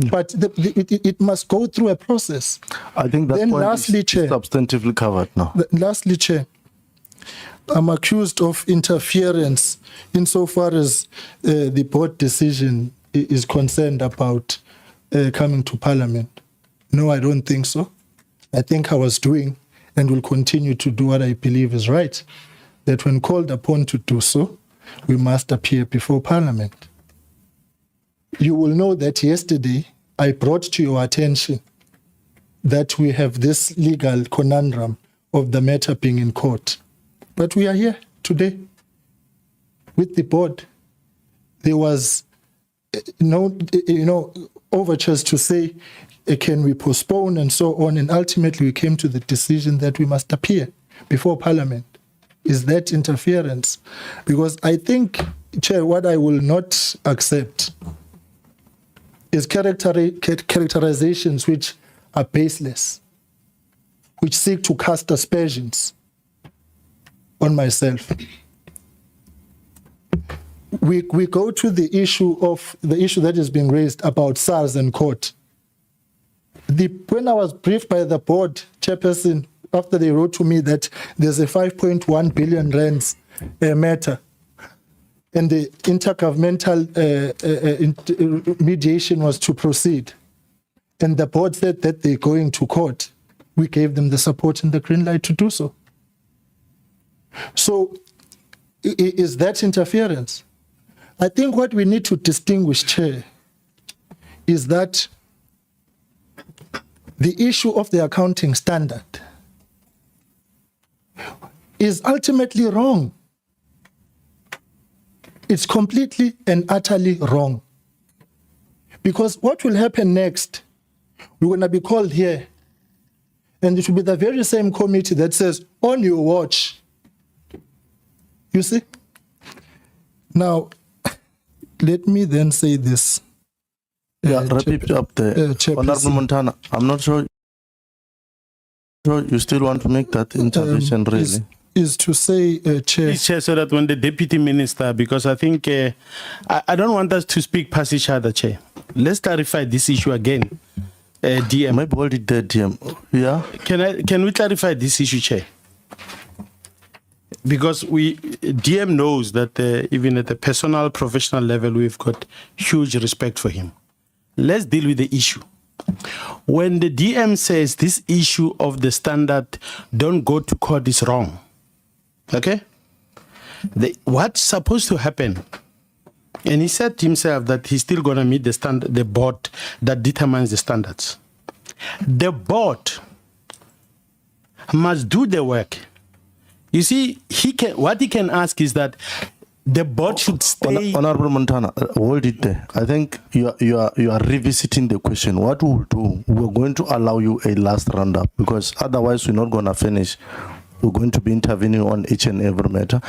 But it must go through a process. I think that then point lastly, is Chair, substantively covered now. Lastly, Chair, I'm accused of interference insofar as the board decision is concerned about coming to Parliament. No, I don't think so. I think I was doing and will continue to do what I believe is right, that when called upon to do so, we must appear before Parliament. You will know that yesterday I brought to your attention that we have this legal conundrum of the matter being in court. But we are here today with the board. There was no, overtures to say, can we postpone and so on. And ultimately we came to the decision that we must appear before Parliament. Is that interference? Because I think, Chair, what I will not accept is characterizations which are baseless, which seek to cast aspersions on myself. We go to the issue that is being raised about SARS and court. When I was briefed by the board chairperson, after they wrote to me that there's a 5.1 billion rands matter, and the intergovernmental mediation was to proceed, and the board said that they're going to court, we gave them the support and the green light to do so. So is that interference? I think what we need to distinguish, Chair, is that the issue of the accounting standard is ultimately wrong. It's completely and utterly wrong. Because what will happen next We're going to be called here. And it will be the very same committee that says, on your watch. You see? Now, let me then say this. Yeah, wrap it up there. Honorable Montana, I'm not sure you still want to make that intervention, really. Is to say, Chair. Please, Chair, so that when the Deputy Minister, because I think I don't want us to speak past each other, Chair. Let's clarify this issue again. DM. Maybe hold it there, DM. Yeah. Can we clarify this issue, Chair? Because DM knows that even at the personal, professional level, we've got huge respect for him. Let's deal with the issue. When the DM says this issue of the standard don't go to court is wrong, okay? What's supposed to happen? And he said himself that he's still going to meet the board that determines the standards. The board must do the work. You see, what he can ask is that the board should stay. Honorable Montana, hold it there. I think you are revisiting the question. What we will do, we're going to allow you a last roundup, because otherwise we're not going to finish. We're going to be intervening on each and every matter.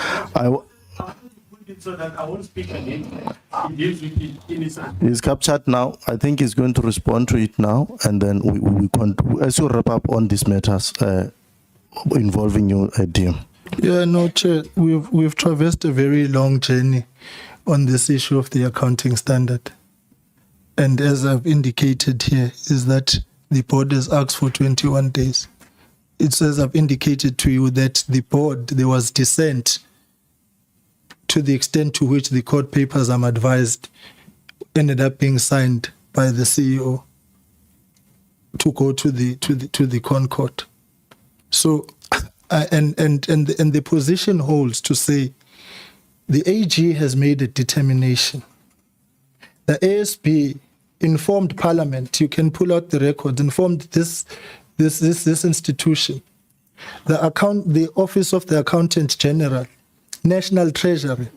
So that I won't speak again. He's captured now. I think he's going to respond to it now, and then we as you wrap up on these matters involving you, DM. Yeah, no, Chair. We've traversed a very long journey on this issue of the accounting standard, and as I've indicated here, is that the board has asked for 21 days. It says I've indicated to you that the board, there was dissent to the extent to which the court papers, I'm advised, ended up being signed by the CEO to go to the Concord. So, and the position holds to say the AG has made a determination. The ASB informed Parliament. You can pull out the records. Informed this institution, the Office of the Accountant General, National Treasury,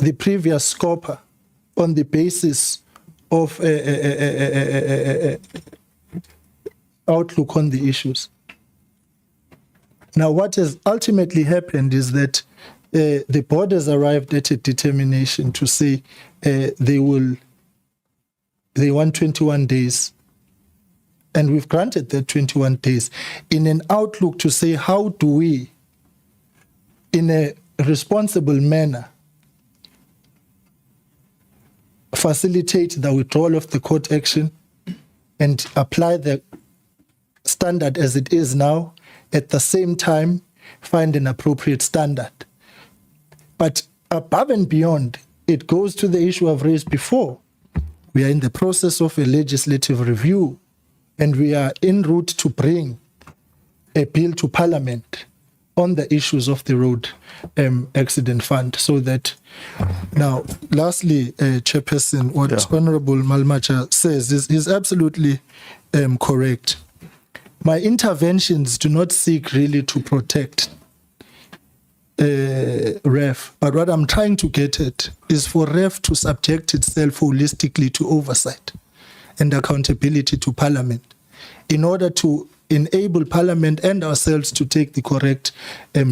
the previous scoper, on the basis of outlook on the issues. Now, what has ultimately happened is that the board has arrived at a determination to say they want 21 days. And we've granted that 21 days in an outlook to say, how do we, in a responsible manner, facilitate the withdrawal of the court action and apply the standard as it is now, at the same time find an appropriate standard. But above and beyond, it goes to the issue I've raised before. We are in the process of a legislative review, and we are en route to bring a bill to Parliament on the issues of the road accident fund. So that now, lastly, Chairperson, what Honorable Malmacha says is absolutely correct. My interventions do not seek really to protect REF, but what I'm trying to get at is for REF to subject itself holistically to oversight and accountability to Parliament in order to enable Parliament and ourselves to take the correct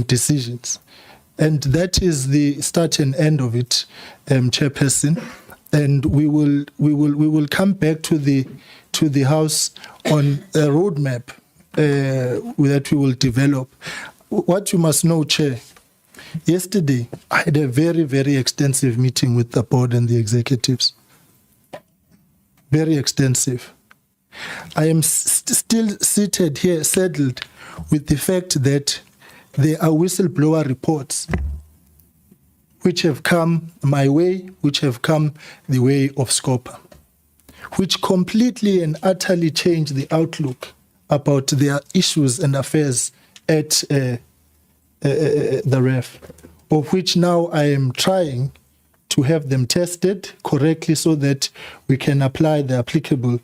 decisions. And that is the start and end of it, Chairperson. And we will come back to the House on a roadmap that we will develop. What you must know, Chair, yesterday I had a very, very extensive meeting with the board and the executives. Very extensive. I am still seated here, settled with the fact that there are whistleblower reports which have come my way, which have come the way of Scopa, which completely and utterly change the outlook about their issues and affairs at the REF, of which now I am trying to have them tested correctly so that we can apply the applicable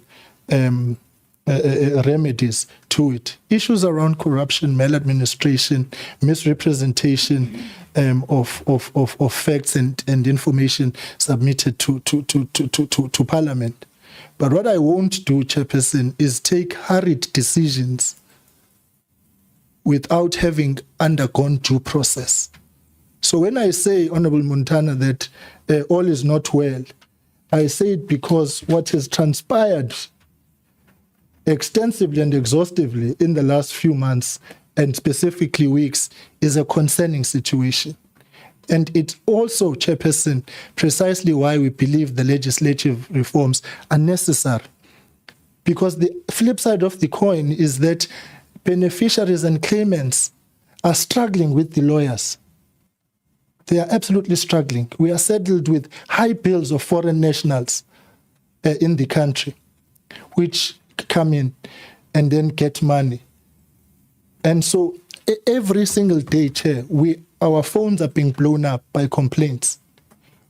remedies to it. Issues around corruption, maladministration, misrepresentation of facts and information submitted to Parliament. But what I won't do, Chairperson, is take hurried decisions without having undergone due process. So when I say, Honorable Montana, that all is not well, I say it because what has transpired extensively and exhaustively in the last few months, and specifically weeks, is a concerning situation. And it's also, Chairperson, precisely why we believe the legislative reforms are necessary. Because the flip side of the coin is that beneficiaries and claimants are struggling with the lawyers. They are absolutely struggling. We are saddled with high bills of foreign nationals in the country, which come in and then get money. And so every single day, Chair, our phones are being blown up by complaints.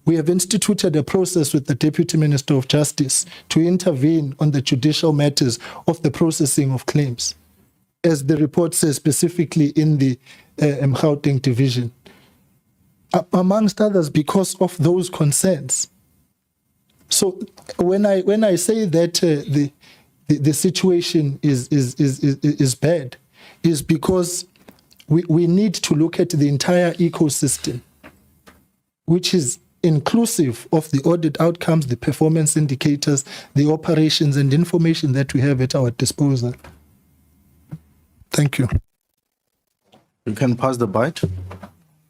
We have instituted a process with the Deputy Minister of Justice to intervene on the judicial matters of the processing of claims, as the report says specifically in the Gauteng division, amongst others, because of those concerns. So when I say that the situation is bad, is because we need to look at the entire ecosystem, which is inclusive of the audit outcomes, the performance indicators, the operations and information that we have at our disposal. Thank you. You can pass the bite.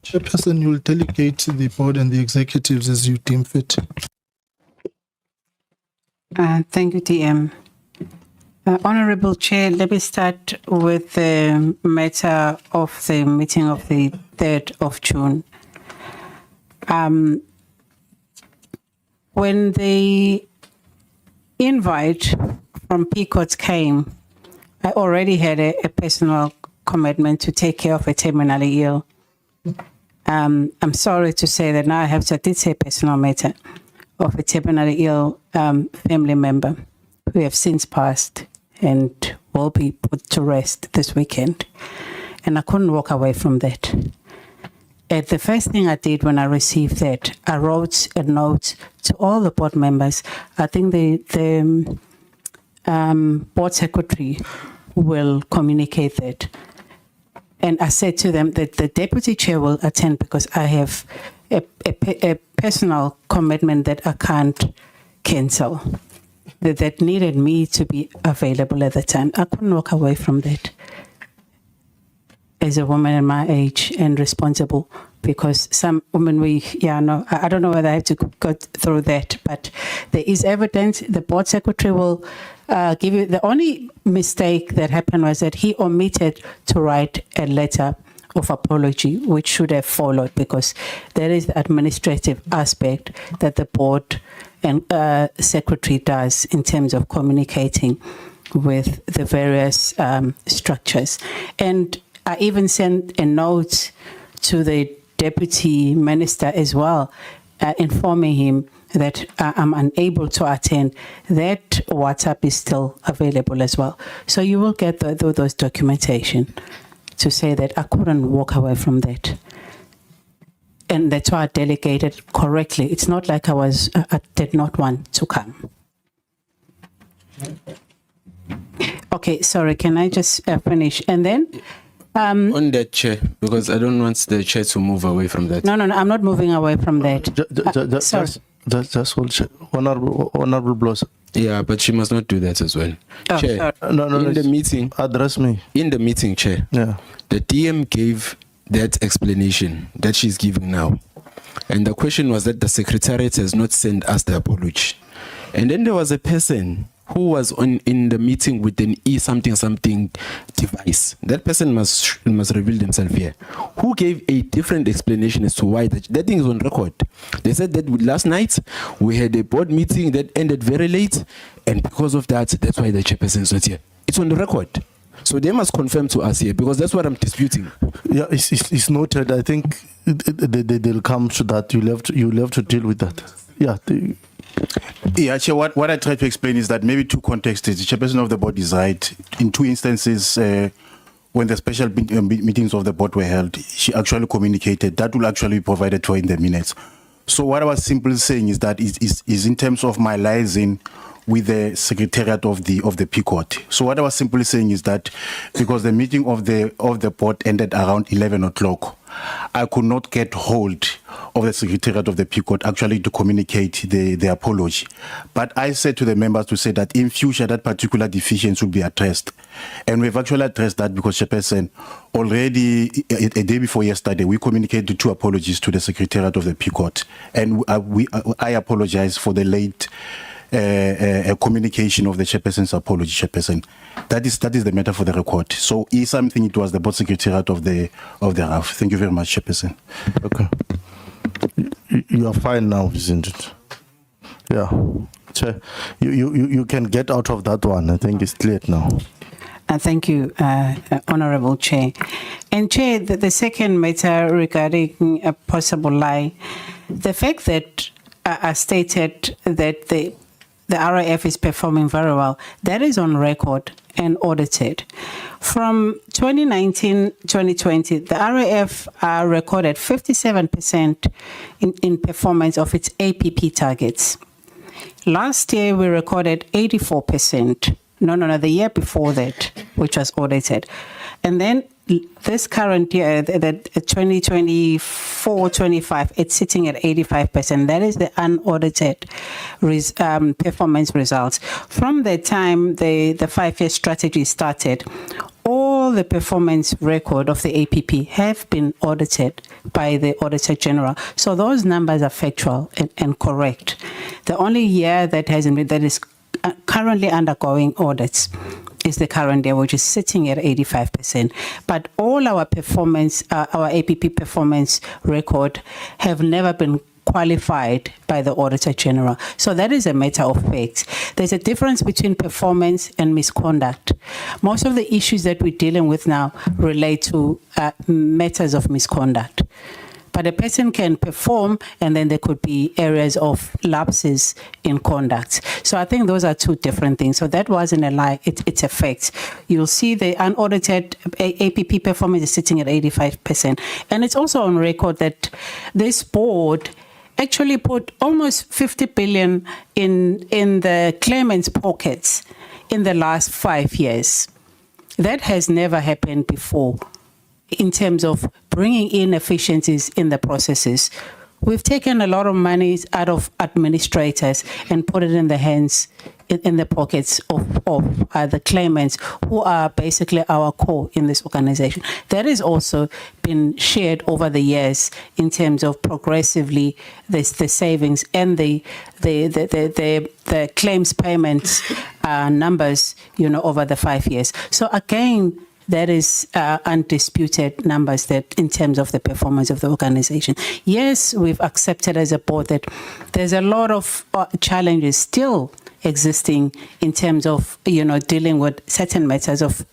Chairperson, you will delegate to the board and the executives as you deem fit. Thank you, DM. Honorable Chair, let me start with the matter of the meeting of the 3rd of June. When the invite from PCOTS came, I already had a personal commitment to take care of a terminally ill. I'm sorry to say that now I did say personal matter of a terminally ill family member who have since passed and will be put to rest this weekend. And I couldn't walk away from that. The first thing I did when I received that, I wrote a note to all the board members. I think the board secretary will communicate that. And I said to them that the deputy chair will attend because I have a personal commitment that I can't cancel, that needed me to be available at the time. I couldn't walk away from that as a woman in my age and responsible, because some women, I don't know whether I have to go through that, but there is evidence. The board secretary will give you. The only mistake that happened was that he omitted to write a letter of apology, which should have followed, because there is the administrative aspect that the board and secretary does in terms of communicating with the various structures. And I even sent a note to the deputy minister as well, informing him that I'm unable to attend. That WhatsApp is still available as well. So you will get those documentation to say that I couldn't walk away from that. And that's why I delegated correctly. It's not like I did not want to come. Okay, sorry, can I just finish? And then... on that, Chair, because I don't want the Chair to move away from that. No, I'm not moving away from that. Sorry. That's all, Chair. Honorable Bloss. Yeah, but she must not do that as well. Oh, Chair, no, in the meeting, address me. In the meeting, Chair, yeah, the DM gave that explanation that she's giving now. And the question was that the Secretariat has not sent us the apology. And then there was a person who was in the meeting with an something device. That person must reveal themselves here. Who gave a different explanation as to why that thing is on record. They said that last night we had a board meeting that ended very late, and because of that, that's why the chairperson is not here. It's on the record. So they must confirm to us here, because that's what I'm disputing. Yeah, it's noted. I think they'll come to that. You'll have to deal with that. Yeah. Yeah, Chair, what I try to explain is that maybe two contexts. The chairperson of the board is right. In two instances, when the special meetings of the board were held, she actually communicated. That will actually be provided to her in the minutes. So what I was simply saying is that is in terms of my liaison with the secretariat of the PCOT. So what I was simply saying is that because the meeting of the board ended around 11 o'clock, I could not get hold of the secretariat of the PCOT actually to communicate the apology. But I said to the members to say that in future that particular deficiency will be addressed. And we've actually addressed that because Chairperson, already a day before yesterday, we communicated 2 apologies to the secretariat of the PCOT. And I apologize for the late communication of the Chairperson's apology, Chairperson. That is the matter for the record. So it's something, it was the board secretariat of the RAF. Thank you very much, Chairperson. Okay. You are fine now, isn't it? Yeah. Chair, you can get out of that one. I think it's clear now. Thank you, Honorable Chair. And Chair, the second matter regarding a possible lie, the fact that I stated that the RAF is performing very well, that is on record and audited. From 2019-2020, the RAF recorded 57% in performance of its APP targets. Last year, we recorded 84%. No, the year before that, which was audited. And then this current year, the 2024-25, it's sitting at 85%. That is the unaudited performance results. From the time the 5-year strategy started, all the performance record of the APP have been audited by the Auditor General. So those numbers are factual and correct. The only year that hasn't been, that is currently undergoing audits, is the current year, which is sitting at 85%. But all our performance, our APP performance record have never been qualified by the Auditor General. So that is a matter of facts. There's a difference between performance and misconduct. Most of the issues that we're dealing with now relate to matters of misconduct. But a person can perform, and then there could be areas of lapses in conduct. So I think those are 2 different things. So that wasn't a lie, it's a fact. You'll see the unaudited APP performance is sitting at 85%. And it's also on record that this board actually put almost 50 billion in the claimants' pockets in the last 5 years. That has never happened before. In terms of bringing in efficiencies in the processes. We've taken a lot of money out of administrators and put it in the hands, in the pockets of the claimants, who are basically our core in this organization. That has also been shared over the years in terms of progressively the savings and the claims payments numbers, over the 5 years. So again, that is undisputed numbers that in terms of the performance of the organization. Yes, we've accepted as a board that there's a lot of challenges still existing in terms of, dealing with certain matters of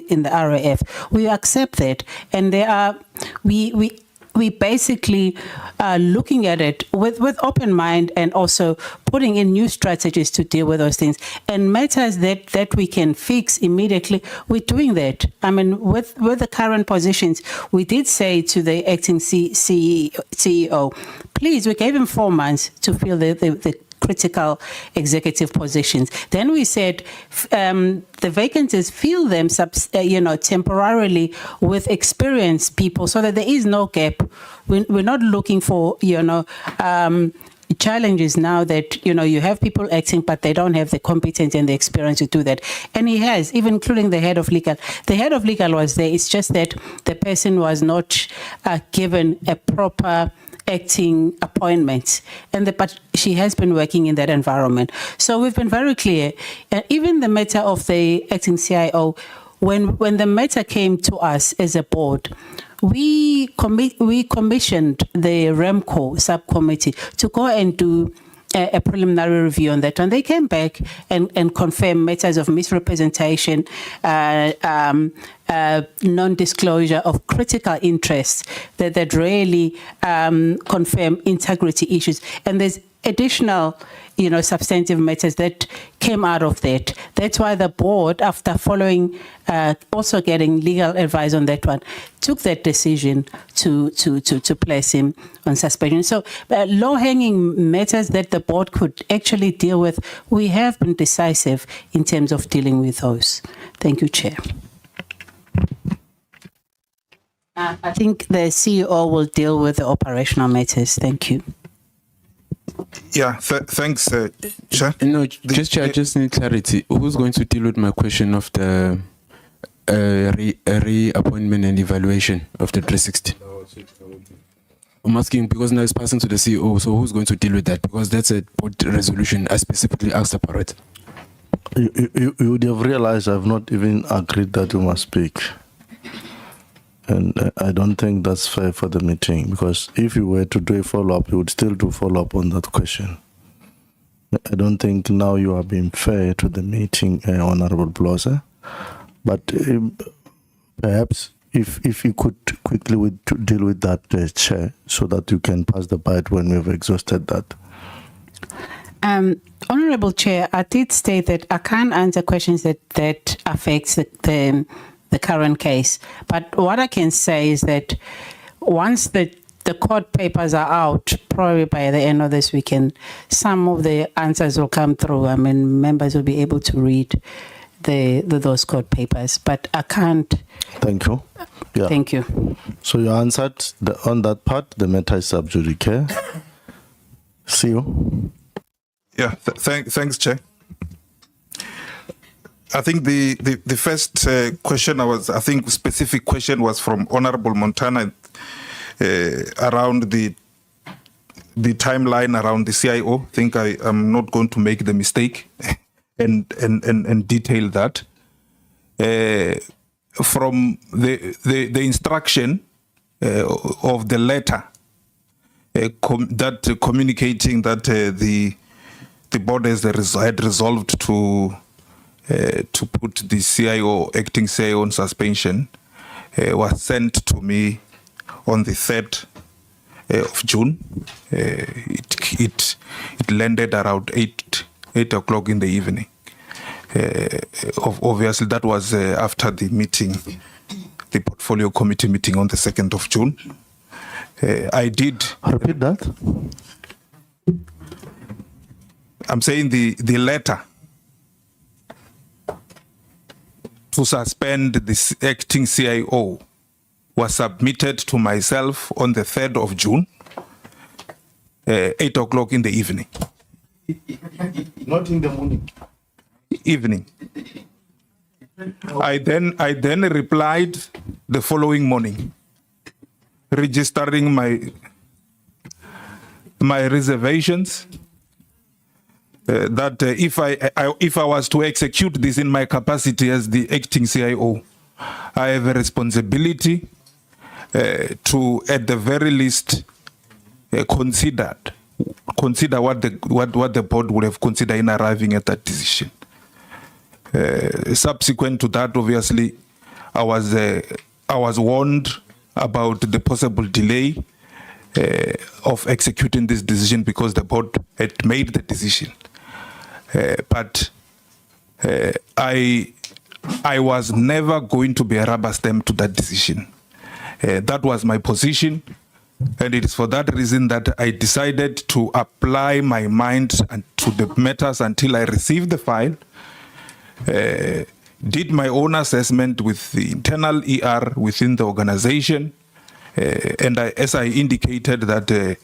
in the RAF. We accept that, and there are, we basically are looking at it with open mind and also putting in new strategies to deal with those things. And matters that we can fix immediately, we're doing that. I mean, with the current positions, we did say to the acting CEO, please, we gave him 4 months to fill the critical executive positions. Then we said the vacancies, fill them temporarily with experienced people so that there is no gap. We're not looking for challenges now that you have people acting but they don't have the competence and the experience to do that. And he has, even including the head of legal. The head of legal was there. It's just that the person was not given a proper acting appointments, but she has been working in that environment. So we've been very clear. Even the matter of the acting CIO, when the matter came to us as a board, we commissioned the REMCO subcommittee to go and do a preliminary review on that, and they came back and confirmed matters of misrepresentation, non-disclosure of critical interests that really confirm integrity issues. And there's additional, substantive matters that came out of that. That's why the board, after following, also getting legal advice on that one, took that decision to place him on suspension. So low-hanging matters that the board could actually deal with, we have been decisive in terms of dealing with those. Thank you, Chair. I think the CEO will deal with the operational matters. Thank you. Yeah, thanks, Chair. No, Chair, I just need clarity. Who's going to deal with my question of the reappointment and evaluation of the 360? I'm asking because now it's passing to the CEO, so who's going to deal with that? Because that's a board resolution. I specifically asked about it. You would have realized I've not even agreed that you must speak. And I don't think that's fair for the meeting, because if you were to do a follow-up, you would still do follow-up on that question. I don't think now you are being fair to the meeting, Honorable Bloser. But perhaps if you could quickly deal with that, Chair, so that you can pass the bite when we've exhausted that. Honorable Chair, I did state that I can't answer questions that affects the current case. But what I can say is that once the court papers are out, probably by the end of this weekend, some of the answers will come through. I mean, members will be able to read those court papers. But I can't. Thank you. Yeah. Thank you. So you answered on that part. The matter is sub judice. See you. Yeah, thanks, Chair. I think the first question specific question was from Honorable Montana around the timeline around the CIO. I think I am not going to make the mistake and detail that. From the instruction of the letter that communicating that the board had resolved to put the CIO, acting CIO, on suspension, was sent to me on the 3rd of June. It landed around 8 o'clock in the evening. Obviously, that was after the meeting, the portfolio committee meeting on the 2nd of June. I did repeat that. I'm saying the letter to suspend the acting CIO was submitted to myself on the 3rd of June, 8 o'clock in the evening. Not in the morning. Evening. I then replied the following morning, registering my reservations. That if I was to execute this in my capacity as the acting CIO, I have a responsibility to, at the very least, consider what the board would have considered in arriving at that decision. Subsequent to that, obviously, I was warned about the possible delay of executing this decision because the board had made the decision. But I was never going to be a rubber stamp to that decision. That was my position, and it is for that reason that I decided to apply my mind to the matters until I received the file, did my own assessment with the internal ER within the organization, and as I indicated that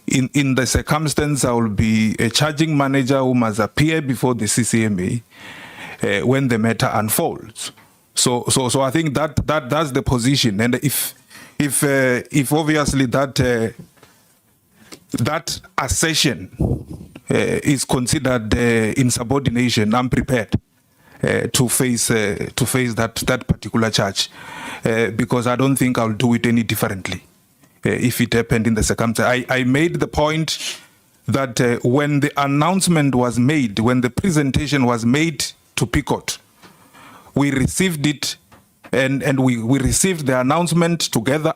in the circumstance, I will be a charging manager who must appear before the CCMA when the matter unfolds. So I think that's the position. And if obviously that assertion is considered insubordination, I'm prepared to face that particular charge, because I don't think I'll do it any differently. If it happened in the circumstance. I made the point that when the announcement was made, when the presentation was made to PICOT, we received it and we received the announcement together.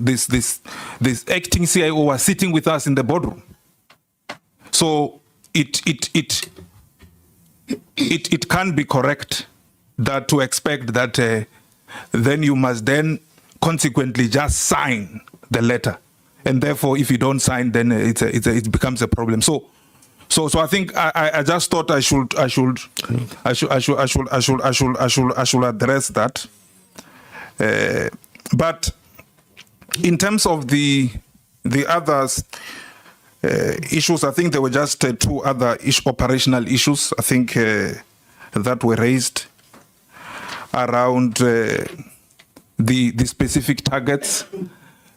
This acting CIO was sitting with us in the boardroom. So it can't be correct that to expect that then you must then consequently just sign the letter, and therefore if you don't sign, then it becomes a problem. So I think I just thought I should address that. But in terms of the others issues, I think there were just two other operational issues I think that were raised around the specific targets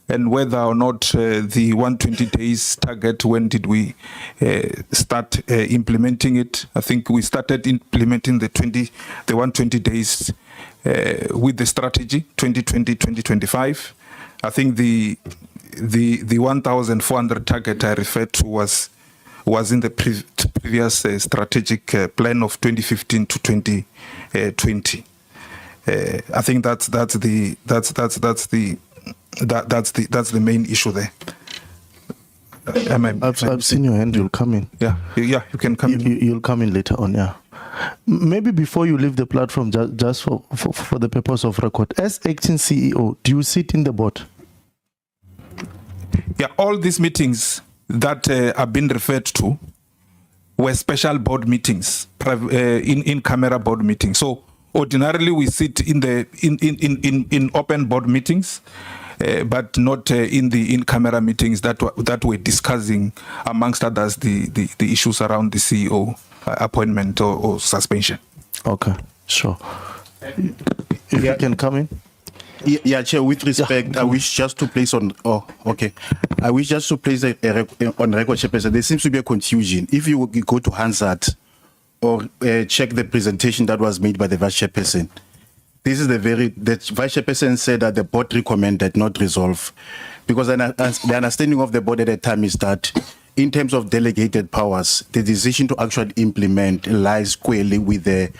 and whether or not the 120 days target, when did we start implementing it? I think we started implementing the 120 days with the strategy 2020-2025. I think the 1,400 target I referred to was in the previous strategic plan of 2015 to 2020. I think that's the main issue there. I've seen your hand. You'll come in. Yeah, you can come in. You'll come in later on. Yeah. Maybe before you leave the platform, just for the purpose of record, as acting CEO, do you sit in the board? Yeah, all these meetings that have been referred to were special board meetings, in camera board meetings. So ordinarily we sit in open board meetings, but not in the in-camera meetings that we're discussing, amongst others, the issues around the CEO appointment or suspension. Okay, sure. If you can come in. Yeah, Chair, with respect, I wish just to place on, I wish just to place on record, Chairperson, there seems to be a confusion. If you go to Hansard or check the presentation that was made by the Vice Chairperson, this is the Vice Chairperson said that the board recommended, not resolve. Because the understanding of the board at the time is that in terms of delegated powers, the decision to actually implement lies squarely with the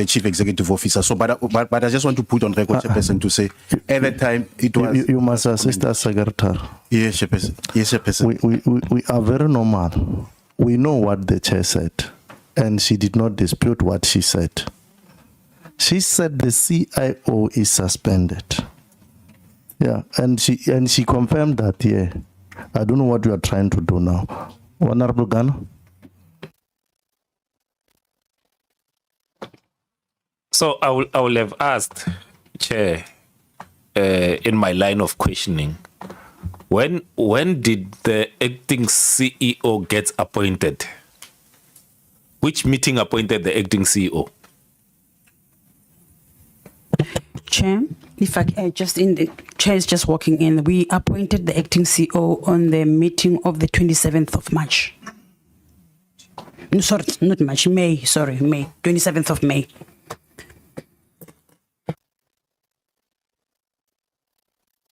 Chief Executive Officer. So, but I just want to put on record, Chairperson, to say at the time it was. You must assist us, Secretary. Yes, Chairperson. Yes, Chairperson. We are very normal. We know what the chair said, and she did not dispute what she said. She said the CIO is suspended. Yeah, and she confirmed that. Yeah, I don't know what you are trying to do now, Honorable Ghana. So I will have asked, Chair, in my line of questioning, when did the acting CEO get appointed? Which meeting appointed the acting CEO? Chair, if I the chair is just walking in. We appointed the acting CEO on the meeting of the 27th of March. No, sorry, not March, May. Sorry, May, 27th of May.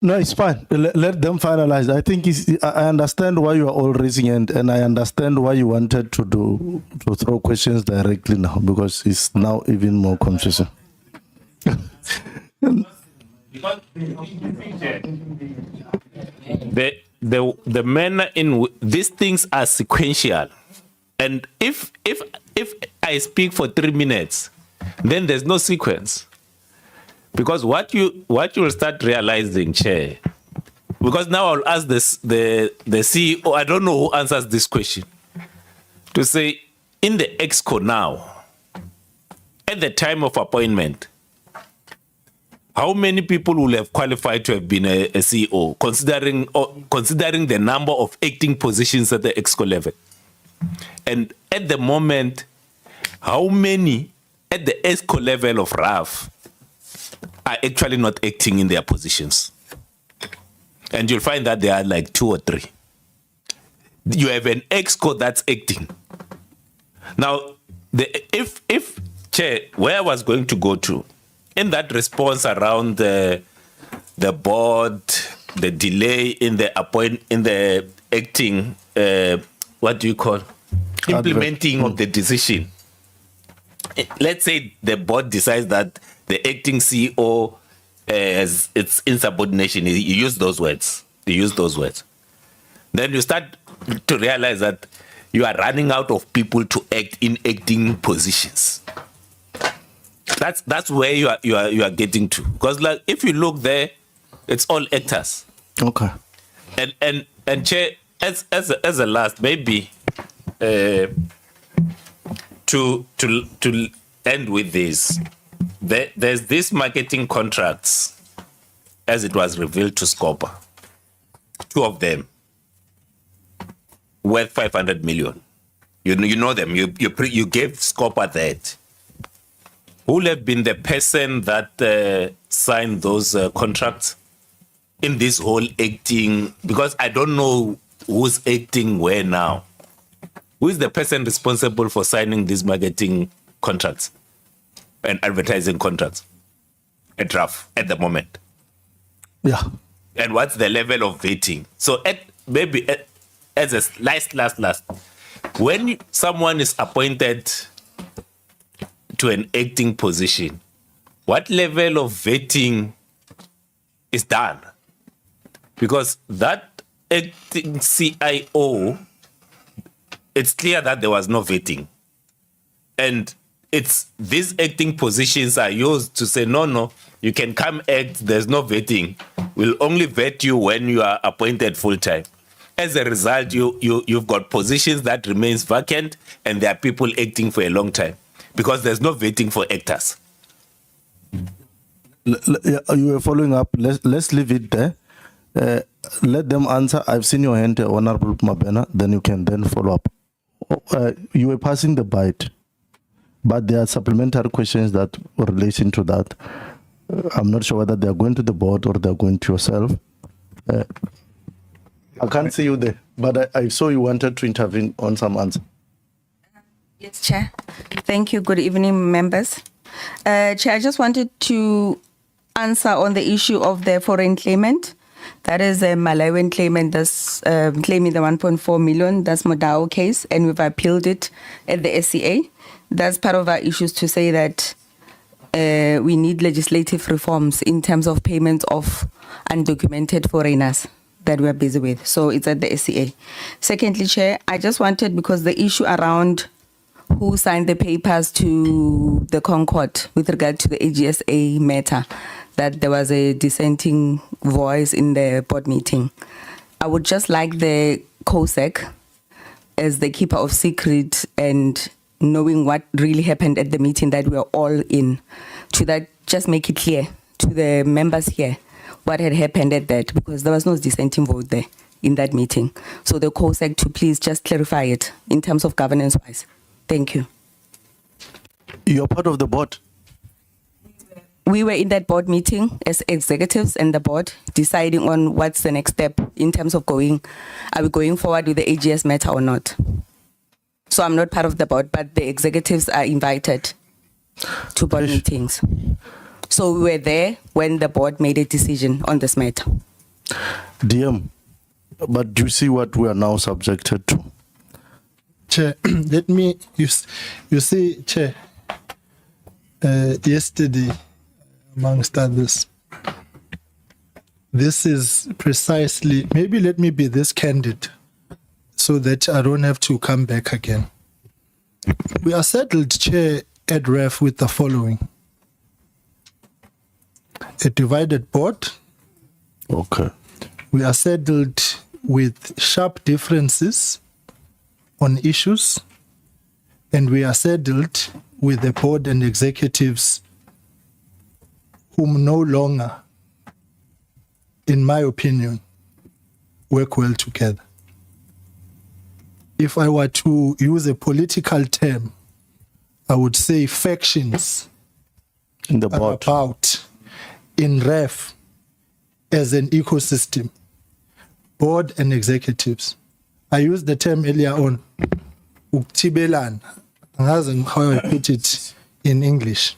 No, it's fine. Let them finalize. I think I understand why you are all raising and I understand why you wanted to throw questions directly now, because it's now even more confusing. The manner in these things are sequential, and if I speak for 3 minutes, then there's no sequence. Because what you'll start realizing, Chair, because now I'll ask the CEO, I don't know who answers this question, to say, in the EXCO now, at the time of appointment, how many people will have qualified to have been a CEO, considering the number of acting positions at the EXCO level? And at the moment, how many at the EXCO level of RAF are actually not acting in their positions? And you'll find that there are like 2 or 3. You have an EXCO that's acting. Now, if Chair, where I was going to go to, in that response around the board, the delay in the acting, what do you call, implementing of the decision. Let's say the board decides that the acting CEO has its insubordination. You use those words. Then you start to realize that you are running out of people to act in acting positions. That's where you are getting to. Because like if you look there, it's all actors. Okay. And Chair, as a last, maybe to end with this, there's this marketing contracts, as it was revealed to Scopa, 2 of them worth 500 million. You know them. You gave Scopa that. Who will have been the person that signed those contracts in this whole acting? Because I don't know who's acting where now. Who is the person responsible for signing these marketing contracts and advertising contracts at RAF at the moment? Yeah. And what's the level of vetting? So as a last, when someone is appointed to an acting position, what level of vetting is done? Because that acting CIO, it's clear that there was no vetting. And it's these acting positions are used to say, no, you can come act, there's no vetting. We'll only vet you when you are appointed full-time. As a result, you've got positions that remains vacant and there are people acting for a long time because there's no vetting for actors. You were following up. Let's leave it there. Let them answer. I've seen your hand, Honorable Mabena. Then you can then follow up. You were passing the bite, but there are supplementary questions that were relating to that. I'm not sure whether they are going to the board or they're going to yourself. I can't see you there, but I saw you wanted to intervene on some answer. Yes, Chair. Thank you. Good evening, members. Chair, I just wanted to answer on the issue of the foreign claimant. That is a Malawian claimant that's claiming the 1.4 million. That's Modao case, and we've appealed it at the SCA. That's part of our issues to say that we need legislative reforms in terms of payments of undocumented foreigners that we're busy with. So it's at the SCA. Secondly, Chair, I just wanted, because the issue around who signed the papers to the Concord with regard to the AGSA matter, that there was a dissenting voice in the board meeting. I would just like the COSEC, as the keeper of secret and knowing what really happened at the meeting that we are all in, to that just make it clear to the members here what had happened at that, because there was no dissenting vote there in that meeting. So the COSEC to please just clarify it in terms of governance-wise. Thank you. You're part of the board. We were in that board meeting as executives and the board deciding on what's the next step in terms of are we going forward with the AGS matter or not. So I'm not part of the board, but the executives are invited to board meetings. So we were there when the board made a decision on this matter. DM, but do you see what we are now subjected to? Chair, you see, Chair, yesterday, amongst others, this is precisely, maybe let me be this candid so that I don't have to come back again. We are settled, Chair, at REF with the following. A divided board. Okay. We are settled with sharp differences on issues, and we are settled with the board and executives whom no longer, in my opinion, work well together. If I were to use a political term, I would say factions in the board about in REF as an ecosystem, board and executives. I used the term earlier on, uktibelan, and how I put it in English.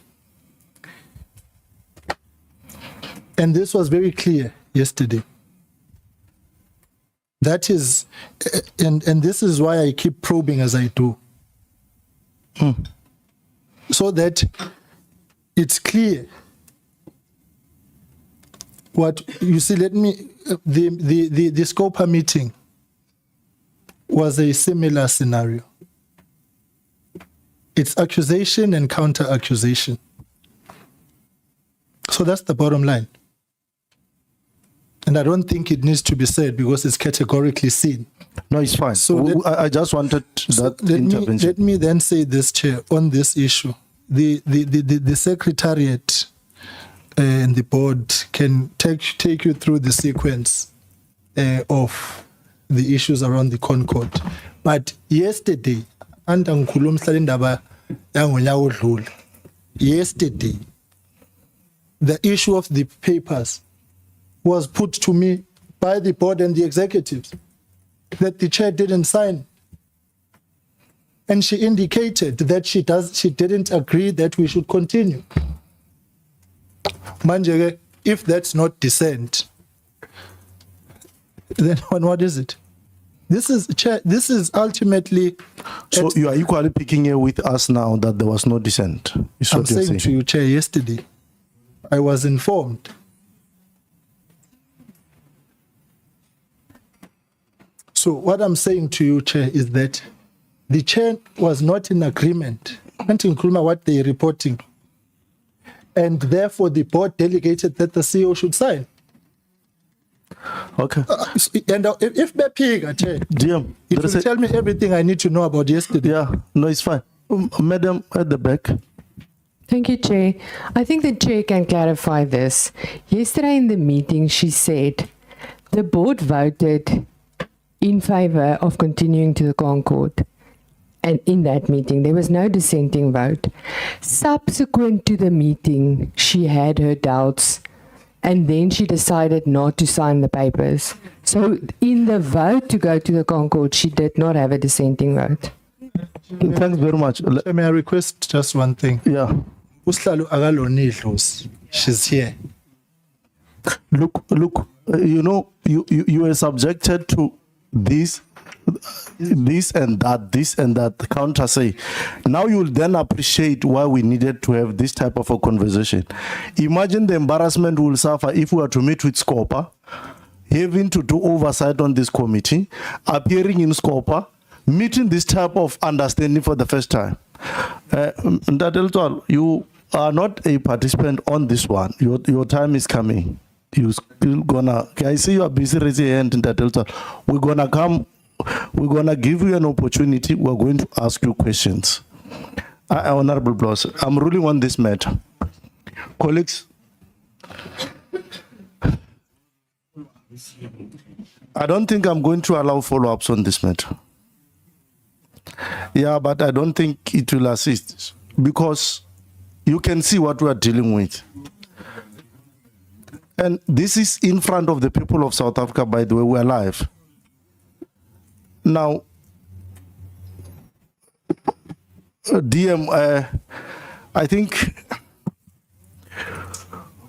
And this was very clear yesterday. That is, and this is why I keep probing as I do. So that it's clear what you see. Let me, the Scopa meeting was a similar scenario. It's accusation and counter accusation. So that's the bottom line. And I don't think it needs to be said because it's categorically seen. No, it's fine. So I just wanted that intervention. Let me then say this, Chair, on this issue. The Secretariat and the board can take you through the sequence of the issues around the Concord. But yesterday, yesterday, the issue of the papers was put to me by the board and the executives that the chair didn't sign. And she indicated that she didn't agree that we should continue. Manje, if that's not dissent, then what is it? This is ultimately. So you are equally picking here with us now that there was no dissent. I'm saying to you, Chair, yesterday, I was informed. So what I'm saying to you, Chair, is that the chair was not in agreement, not in agreement what they're reporting. And therefore the board delegated that the CEO should sign. Okay. And if they pick, Chair, DM, it will tell me everything I need to know about yesterday. Yeah, no, it's fine. Madam at the back. Thank you, Chair. I think the Chair can clarify this. Yesterday in the meeting, she said the board voted in favor of continuing to the Concord. And in that meeting, there was no dissenting vote. Subsequent to the meeting, she had her doubts, and then she decided not to sign the papers. So in the vote to go to the Concord, she did not have a dissenting vote. Thanks very much. May I request just one thing? Yeah. She's here. Look, you know, you were subjected to this and that counter say. Now you will then appreciate why we needed to have this type of a conversation. Imagine the embarrassment we'll suffer if we were to meet with Scopa, having to do oversight on this committee, appearing in Scopa, meeting this type of understanding for the first time. Ndadeltwal, you are not a participant on this one. Your time is coming. You still gonna, I see you are busy raising your hand in that delta. We're gonna give you an opportunity. We're going to ask you questions. Honorable boss, I'm ruling on this matter. Colleagues, I don't think I'm going to allow follow-ups on this matter. Yeah, but I don't think it will assist because you can see what we are dealing with. And this is in front of the people of South Africa, by the way, we're live. Now, DM, I think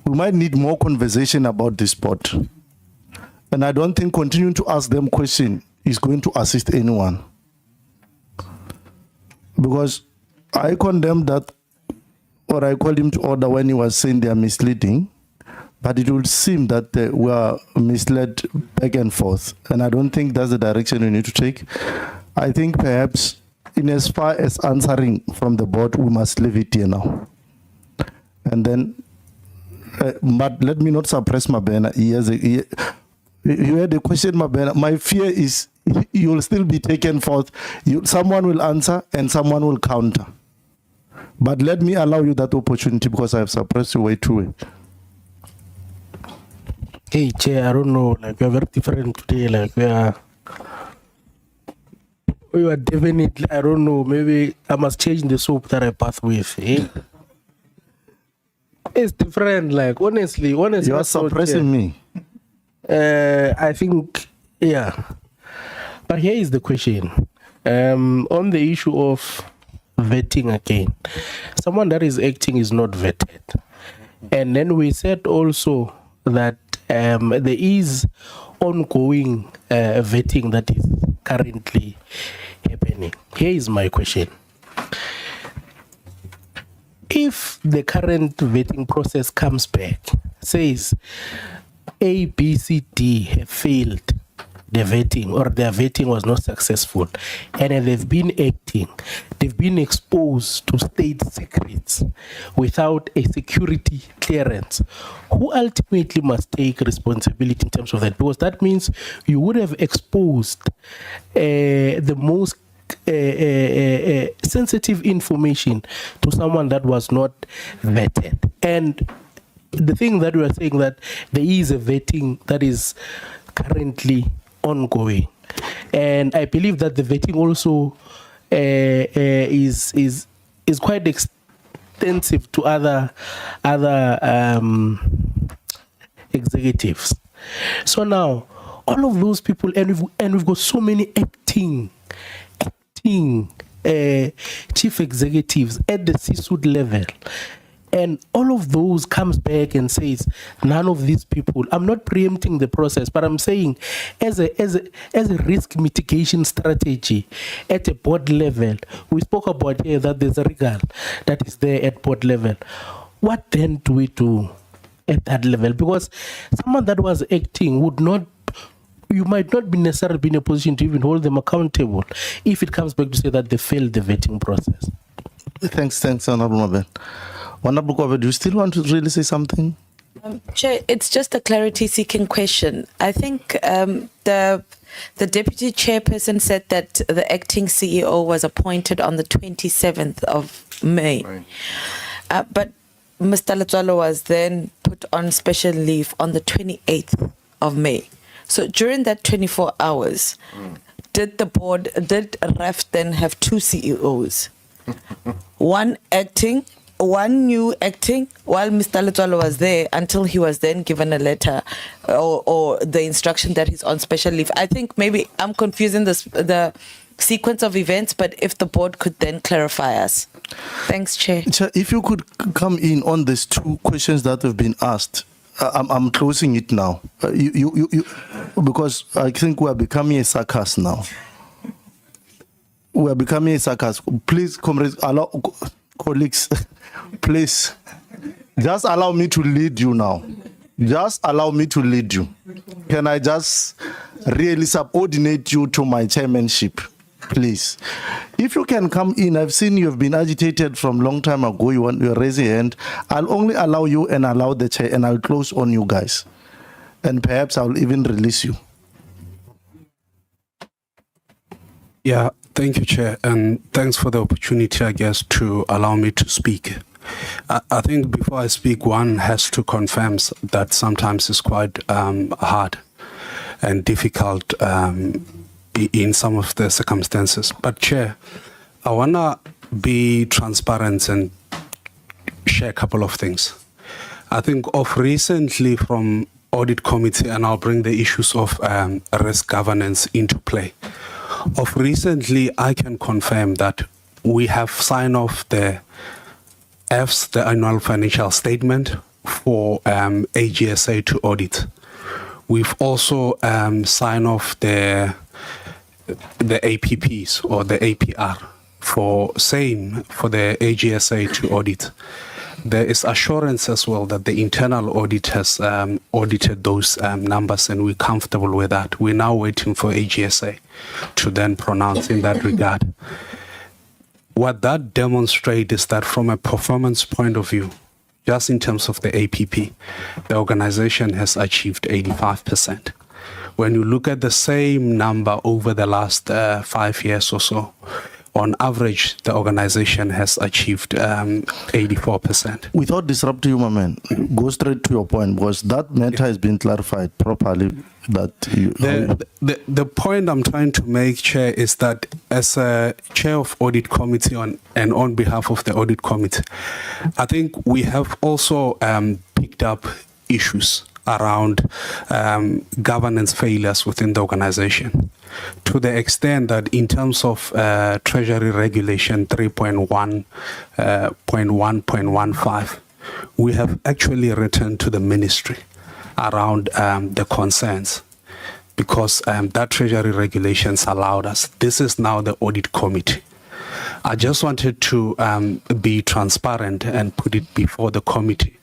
we might need more conversation about this spot. And I don't think continuing to ask them questions is going to assist anyone. Because I condemn that, or I called him to order when he was saying they are misleading. But it would seem that we are misled back and forth. And I don't think that's the direction we need to take. I think perhaps in as far as answering from the board, we must leave it here now. And then, but let me not suppress Mabena. You had a question, Mabena. My fear is you will still be taken forth. Someone will answer and someone will counter. But let me allow you that opportunity because I have suppressed you way too well. Hey, Chair, I don't know, like, we are very different today, like, we are definitely, I don't know, maybe I must change the soap that I bath with, eh? It's different, like, honestly. You are suppressing me. I think, yeah. But here is the question. On the issue of vetting again, someone that is acting is not vetted. And then we said also that there is ongoing vetting that is currently happening. Here is my question. If the current vetting process comes back, says A, B, C, D have failed the vetting or their vetting was not successful, and they've been exposed to state secrets without a security clearance, who ultimately must take responsibility in terms of that? Because that means you would have exposed the most sensitive information to someone that was not vetted. And the thing that we are saying, that there is a vetting that is currently ongoing, and I believe that the vetting also is quite extensive to other executives. So now all of those people, and we've got so many acting chief executives at the C-suite level, and all of those comes back and says none of these people. I'm not preempting the process, but I'm saying as a risk mitigation strategy at a board level, we spoke about here that there's a regard that is there at board level. What then do we do at that level? Because someone that was acting would not, you might not be necessarily be in a position to even hold them accountable if it comes back to say that they failed the vetting process. Thanks, Honorable Mabel. Honorable Kobe, do you still want to really say something? Chair, it's just a clarity-seeking question. I think the deputy chairperson said that the acting CEO was appointed on the 27th of May. Right. But Mr. Letswalo was then put on special leave on the 28th of May. So during that 24 hours, did REF then have two CEOs? One acting, one new acting, while Mr. Letswalo was there until he was then given a letter or the instruction that he's on special leave. I think maybe I'm confusing the sequence of events, but if the board could then clarify us. Thanks, Chair. Chair, if you could come in on these two questions that have been asked. I'm closing it now. You because I think we are becoming a circus now. We are becoming a circus. Please, comrades, colleagues, please, just allow me to lead you now. Just allow me to lead you. Can I just really subordinate you to my chairmanship? Please. If you can come in, I've seen you've been agitated from long time ago. You're raising your hand. I'll only allow you and allow the chair, and I'll close on you guys. And perhaps I'll even release you. Yeah, thank you, Chair. And thanks for the opportunity, I guess, to allow me to speak. I think before I speak, one has to confirm that sometimes it's quite hard and difficult in some of the circumstances. But Chair, I want to be transparent and share a couple of things. I think of recently from audit committee, and I'll bring the issues of risk governance into play. Of recently, I can confirm that we have signed off the annual financial statement for AGSA to audit. We've also signed off the APPs or the APR for the AGSA to audit. There is assurance as well that the internal audit has audited those numbers, and we're comfortable with that. We're now waiting for AGSA to then pronounce in that regard. What that demonstrates is that from a performance point of view, just in terms of the APP, the organization has achieved 85%. When you look at the same number over the last 5 years or so, on average, the organization has achieved 84%. Without disrupting you, my man, go straight to your point, because that matter has been clarified properly. That the point I'm trying to make, Chair, is that as a chair of audit committee and on behalf of the audit committee, I think we have also picked up issues around governance failures within the organization, to the extent that in terms of Treasury Regulation 3.1.1.15, we have actually returned to the ministry around the concerns, because that Treasury Regulations allowed us. This is now the audit committee. I just wanted to be transparent and put it before the committee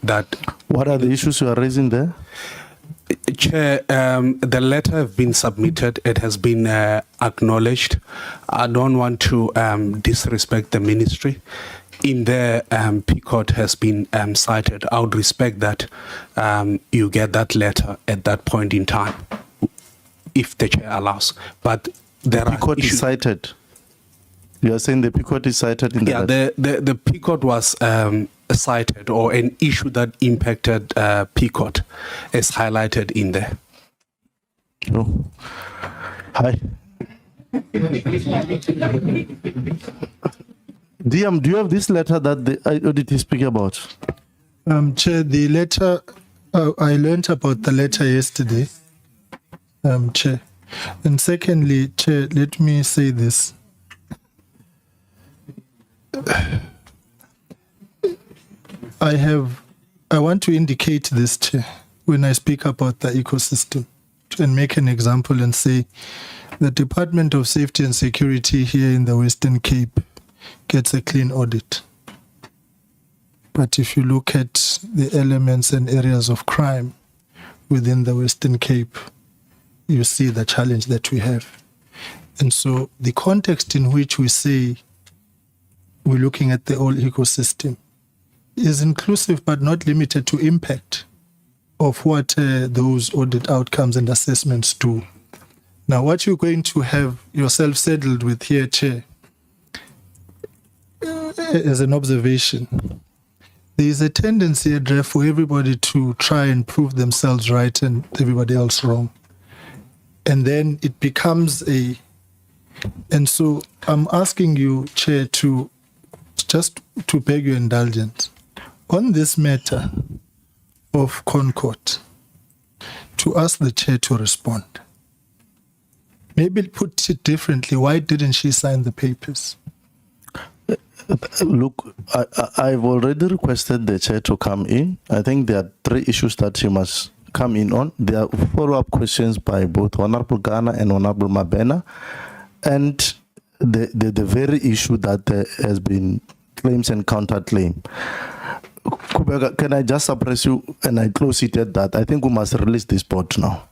that... What are the issues you are raising there? Chair, the letter has been submitted. It has been acknowledged. I don't want to disrespect the ministry. In there, PCOT has been cited. I would respect that you get that letter at that point in time, if the chair allows. But there are PCOT is cited. You are saying the PCOT is cited in the letter? the PCOT was cited, or an issue that impacted PCOT is highlighted in there. No. Hi. DM, do you have this letter that the audit is speaking about? Chair, the letter, I learned about the letter yesterday, Chair. And secondly, Chair, let me say this. I want to indicate this, Chair, when I speak about the ecosystem, and make an example and say the Department of Safety and Security here in the Western Cape gets a clean audit. But if you look at the elements and areas of crime within the Western Cape, you see the challenge that we have. And so the context in which we say we're looking at the whole ecosystem is inclusive but not limited to impact of what those audit outcomes and assessments do. Now, what you're going to have yourself settled with here, Chair, as an observation, there is a tendency, Adre, for everybody to try and prove themselves right and everybody else wrong. And then it becomes and so I'm asking you, Chair, to beg your indulgence on this matter of Concord, to ask the Chair to respond. Maybe put it differently, why didn't she sign the papers? Look, I've already requested the Chair to come in. I think there are 3 issues that she must come in on. There are follow-up questions by both Honorable Ghana and Honorable Mabena, and the very issue that has been claims and counterclaim. Kubeka, can I just suppress you and I close it at that? I think we must release this board now.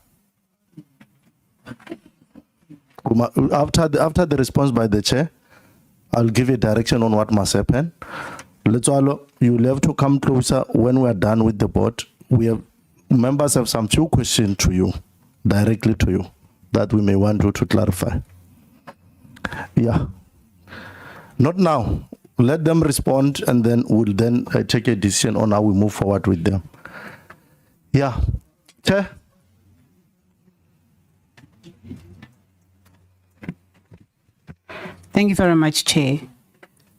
After the response by the Chair, I'll give you direction on what must happen. You'll have to come closer when we're done with the board. Members have some few questions to you, directly to you, that we may want you to clarify. Yeah. Not now. Let them respond, and then we'll take a decision on how we move forward with them. Yeah. Chair? Thank you very much, Chair.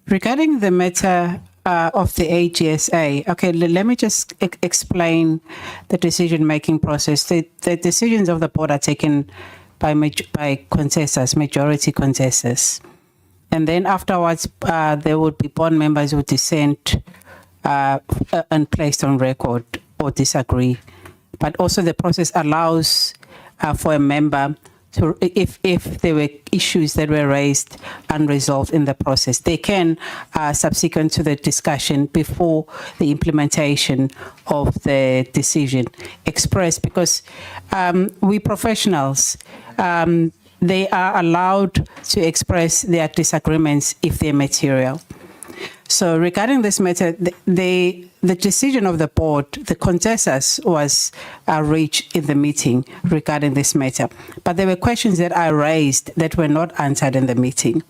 Regarding the matter of the AGSA, okay, let me just explain the decision-making process. The decisions of the board are taken by consensus, majority consensus. And then afterwards, there would be board members who dissent and placed on record or disagree. But also the process allows for a member to, if there were issues that were raised unresolved in the process, they can, subsequent to the discussion before the implementation of the decision, express, because we professionals, they are allowed to express their disagreements if they're material. So regarding this matter, the decision of the board, the consensus was reached in the meeting regarding this matter. But there were questions that I raised that were not answered in the meeting.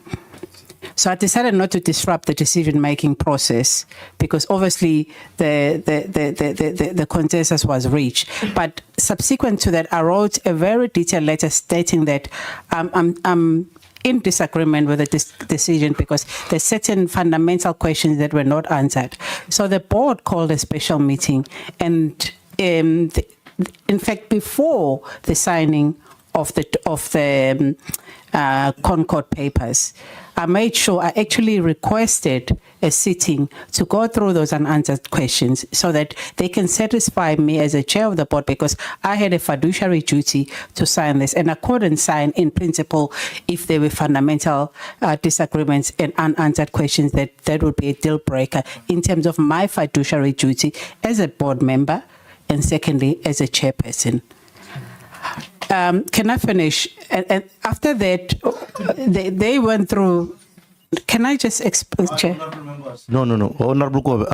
So I decided not to disrupt the decision-making process because obviously the consensus was reached. But subsequent to that, I wrote a very detailed letter stating that I'm in disagreement with the decision because there's certain fundamental questions that were not answered. So the board called a special meeting, and in fact, before the signing of the Concord papers, I made sure I actually requested a sitting to go through those unanswered questions so that they can satisfy me as a chair of the board, because I had a fiduciary duty to sign this, and I couldn't sign in principle if there were fundamental disagreements and unanswered questions. That would be a deal breaker in terms of my fiduciary duty as a board member, and secondly, as a chairperson. Can I finish? And after that, they went through. Can I just explain, Chair? No. Honorable Kobe,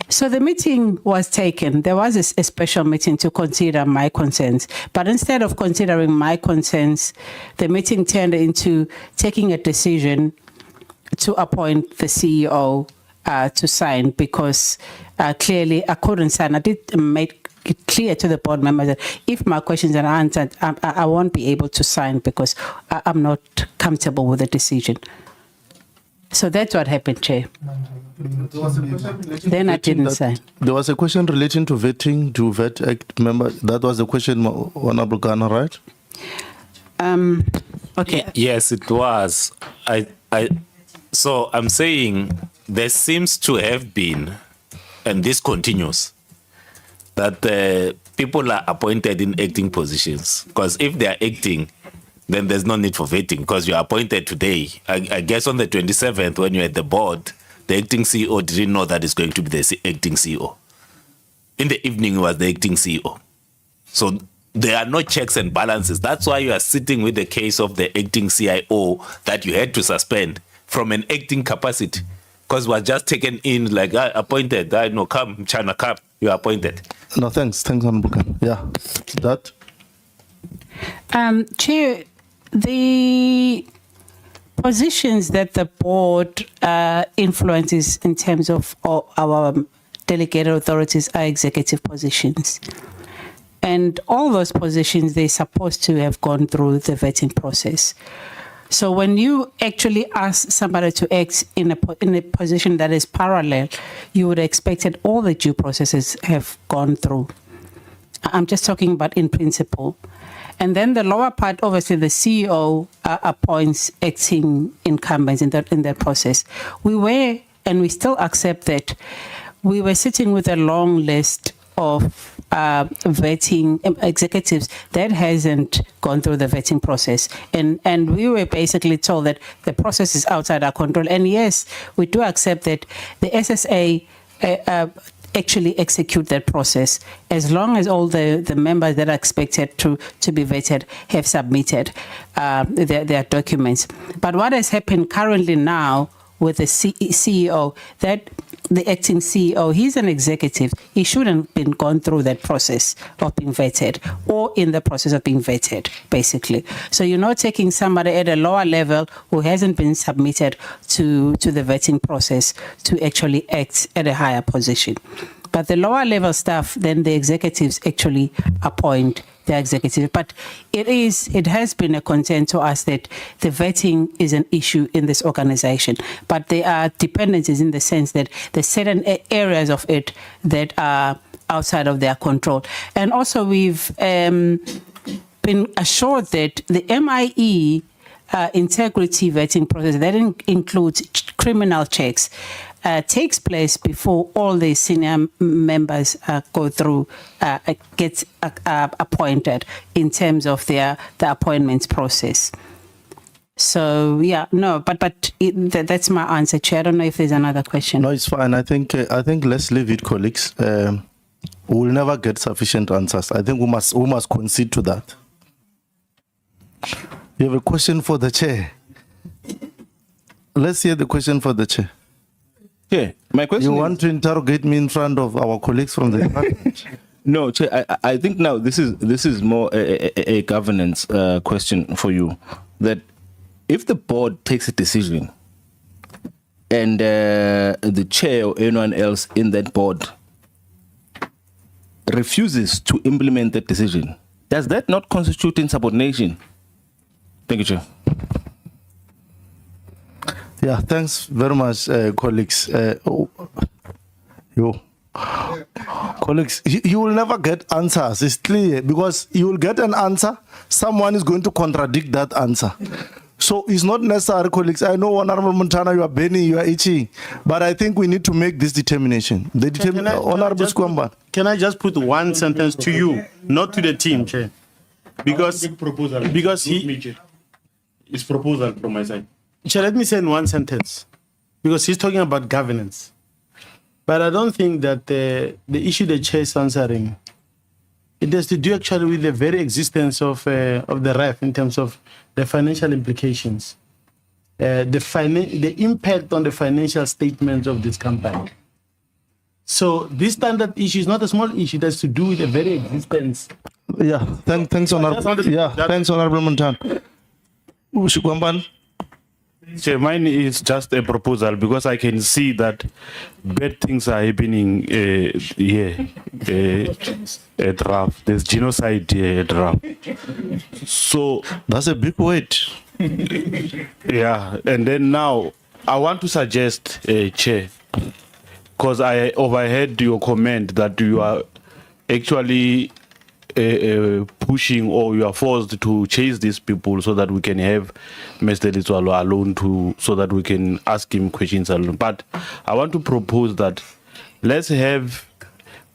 So the meeting was taken. There was a special meeting to consider my concerns. But instead of considering my concerns, the meeting turned into taking a decision to appoint the CEO to sign, because clearly I couldn't sign. I did make it clear to the board members that if my questions are answered, I won't be able to sign because I'm not comfortable with the decision. So that's what happened, Chair. Then I didn't sign. There was a question relating to vetting, to vet act member. That was the question, Honorable Ghana, right? Okay. Yes, it was. So I'm saying there seems to have been, and this continues, that people are appointed in acting positions. Because if they are acting, then there's no need for vetting, because you're appointed today. I guess on the 27th, when you're at the board, the acting CEO didn't know that it's going to be the acting CEO. In the evening, it was the acting CEO. So there are no checks and balances. That's why you are sitting with the case of the acting CIO that you had to suspend from an acting capacity, because was just taken in like appointed. I know, come, China, come, you're appointed. No, thanks, Honorable Ghana. Yeah, that. Chair, the positions that the board influences in terms of our delegated authorities are executive positions. And all those positions, they're supposed to have gone through the vetting process. So when you actually ask somebody to act in a position that is parallel, you would expect that all the due processes have gone through. I'm just talking about in principle. And then the lower part, obviously, the CEO appoints acting incumbents in that process. We were, and we still accept that, we were sitting with a long list of vetting executives that hasn't gone through the vetting process. And we were basically told that the process is outside our control. And yes, we do accept that the SSA actually execute that process as long as all the members that are expected to be vetted have submitted their documents. But what has happened currently now with the CEO, that the acting CEO, he's an executive. He shouldn't have been gone through that process of being vetted or in the process of being vetted, basically. So you're not taking somebody at a lower level who hasn't been submitted to the vetting process to actually act at a higher position. But the lower level staff, then the executives actually appoint the executive. But it has been a concern to us that the vetting is an issue in this organization. But there are dependencies in the sense that there's certain areas of it that are outside of their control. And also we've been assured that the MIE integrity vetting process, that includes criminal checks, takes place before all the senior members go through, get appointed in terms of the appointments process. So yeah, no, but that's my answer, Chair. I don't know if there's another question. No, it's fine. I think let's leave it, colleagues. We will never get sufficient answers. I think we must concede to that. You have a question for the chair. Let's hear the question for the chair. Yeah, my question. You want to interrogate me in front of our colleagues from the department? No, Chair, I think now this is more a governance question for you. That if the board takes a decision and the chair or anyone else in that board refuses to implement that decision, does that not constitute insubordination? Thank you, Chair. Yeah, thanks very much, colleagues. Colleagues, you will never get answers. It's clear, because you will get an answer, someone is going to contradict that answer. So it's not necessary, colleagues. I know, Honorable Montana, you are bending, you are itching, but I think we need to make this determination. Honorable Skwamba. Can I just put one sentence to you, not to the team, Chair? Because it's proposal from my side. Chair, let me say in one sentence, because he's talking about governance. But I don't think that the issue the chair is answering It has to do actually with the very existence of the REF in terms of the financial implications, the impact on the financial statements of this company. So this standard issue is not a small issue. It has to do with the very existence. Yeah, thanks, Honorable. Yeah, thanks, Honorable Montan. Chair, mine is just a proposal because I can see that bad things are happening here at RAF. There's genocide here at RAF. So that's a big word. Yeah, and then now I want to suggest, Chair, because I overheard your comment that you are actually pushing or you are forced to chase these people so that we can have Mr. Litswalo alone so that we can ask him questions alone. But I want to propose that let's rather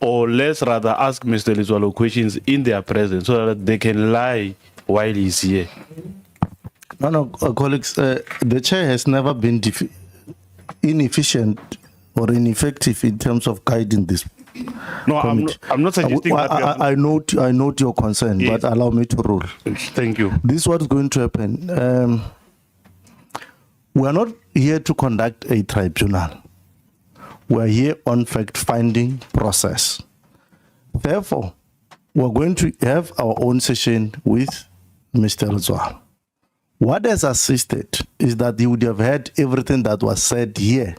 ask Mr. Litswalo questions in their presence so that they can lie while he's here. No, colleagues, the chair has never been inefficient or ineffective in terms of guiding this. No, I'm not suggesting that. I note your concern, yes, but allow me to rule. Thank you. This is what's going to happen. We are not here to conduct a tribunal. We are here on fact-finding process. Therefore, we're going to have our own session with Mr. Litswalo. What has assisted is that he would have heard everything that was said here,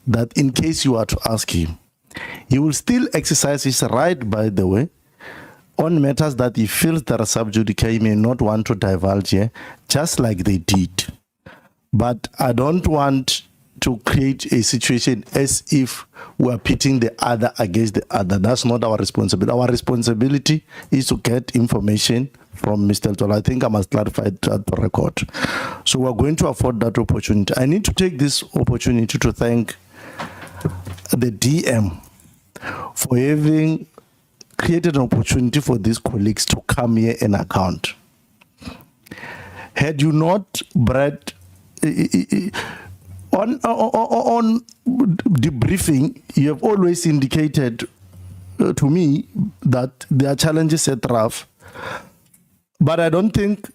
that in case you are to ask him, he will still exercise his right, by the way, on matters that he feels that a sub judice he may not want to divulge here, just like they did. But I don't want to create a situation as if we are pitting the other against the other. That's not our responsibility. Our responsibility is to get information from Mr. Litswalo. I think I must clarify that to the record. So we're going to afford that opportunity. I need to take this opportunity to thank the DM for having created an opportunity for these colleagues to come here and account. Had you not brought on debriefing, you have always indicated to me that there are challenges at RAF, but I don't think